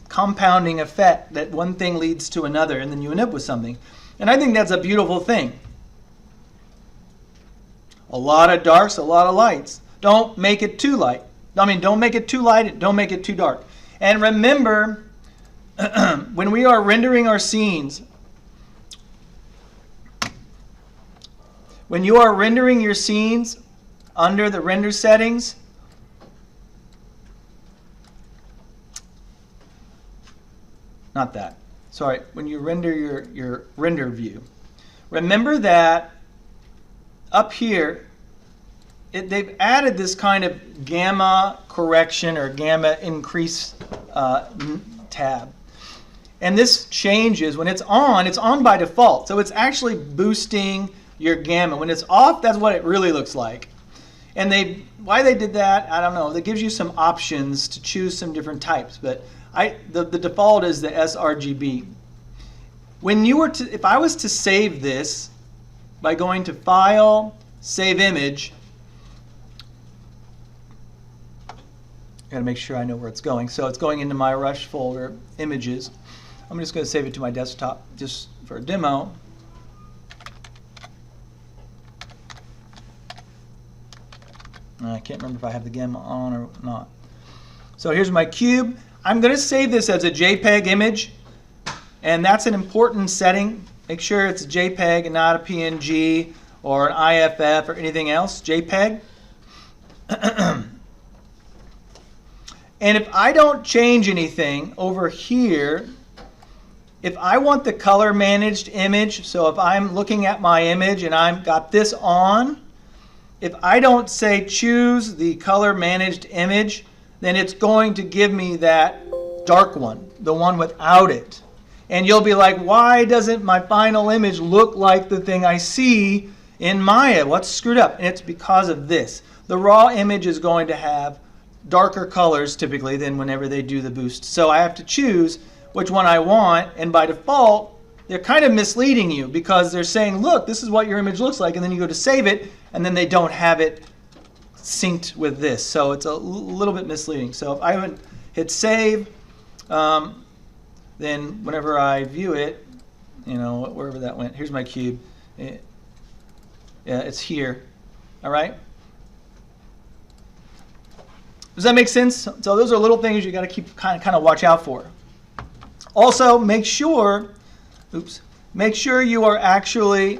compounding effect that one thing leads to another, and then you end up with something. And I think that's a beautiful thing. A lot of darks, a lot of lights. Don't make it too light. Don't make it too light, don't make it too dark. And remember, when we are rendering our scenes, when you are rendering your scenes under the render settings, not that, sorry, when you render your render view, remember that up here, they've added this kind of gamma correction or gamma increase tab. And this changes. When it's on by default. So it's actually boosting your gamma. When it's off, that's what it really looks like. And why they did that, I don't know. That gives you some options to choose some different types. But the default is the sRGB. If I was to save this by going to File, Save Image, I gotta make sure I know where it's going. So it's going into my Rush folder, Images. I'm just gonna save it to my desktop just for a demo. I can't remember if I have the gamma on or not. So here's my cube. I'm gonna save this as a JPEG image, and that's an important setting. Make sure it's a JPEG and not a PNG or an IFF or anything else, JPEG. And if I don't change anything over here, if I want the color managed image, so if I'm looking at my image and I've got this on, if I don't say choose the color managed image, then it's going to give me that dark one, the one without it. And you'll be like, why doesn't my final image look like the thing I see in Maya? What's screwed up? And it's because of this. The raw image is going to have darker colors typically than whenever they do the boost. So I have to choose which one I want, and by default, they're kind of misleading you because they're saying, look, this is what your image looks like, and then you go to save it, and then they don't have it synced with this. So it's a little bit misleading. So if I would hit save, then whenever I view it, wherever that went, here's my cube. Yeah, it's here. All right? Does that make sense? So those are little things you got to keep kind of watch out for. Also, make sure you are actually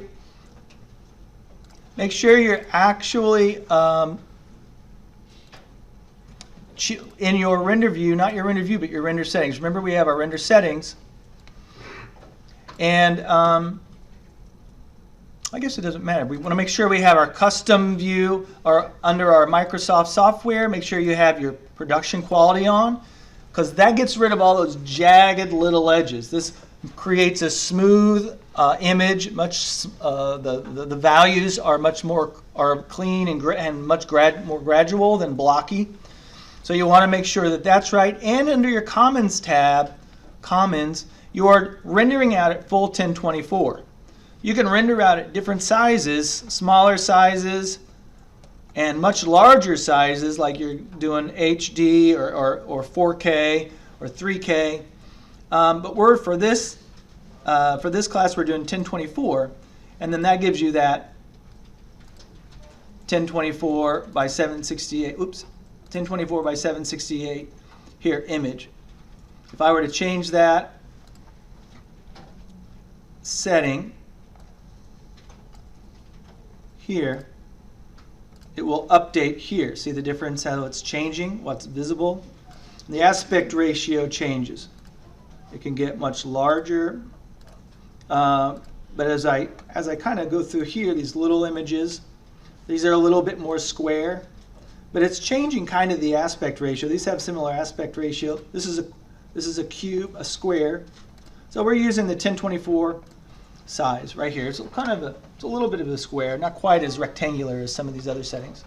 in your render view, not your render view, but your render settings. Remember, we have our render settings, and I guess it doesn't matter. We want to make sure we have our custom view or under our Microsoft software. Make sure you have your production quality on, because that gets rid of all those jagged little edges. This creates a smooth image. The values are much more clean and much more gradual than blocky. So you want to make sure that that's right. And under your Commons tab, you are rendering out at full 1024. You can render out at different sizes, smaller sizes, and much larger sizes, like you're doing HD or 4K or 3K. But for this class, we're doing 1024, and then that gives you that 1024 by 768. 1024 by 768 here image. If I were to change that setting here, it will update here. See the difference, how it's changing, what's visible? The aspect ratio changes. It can get much larger, but as I kind of go through here, these little images, these are a little bit more square, but it's changing kind of the aspect ratio. These have similar aspect ratio. This is a cube, a square. So we're using the 1024 size right here. It's kind of it's a little bit of a square, not quite as rectangular as some of these other settings.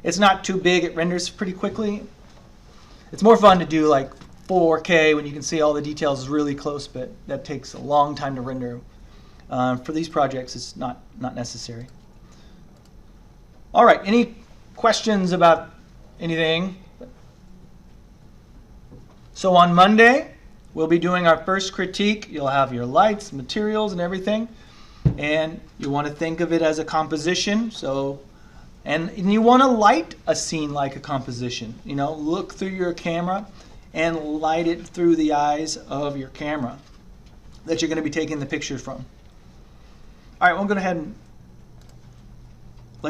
It's not too big. It renders pretty quickly. It's more fun to do like 4K when you can see all the details really close, but that takes a long time to render. For these projects, it's not necessary. All right, any questions about anything? So on Monday, we'll be doing our first critique. You'll have your lights, materials, and everything. And you want to think of it as a composition. And you want to light a scene like a composition. You know, look through your camera and light it through the eyes of your camera that you're going to be taking the picture from. All right, we'll go ahead and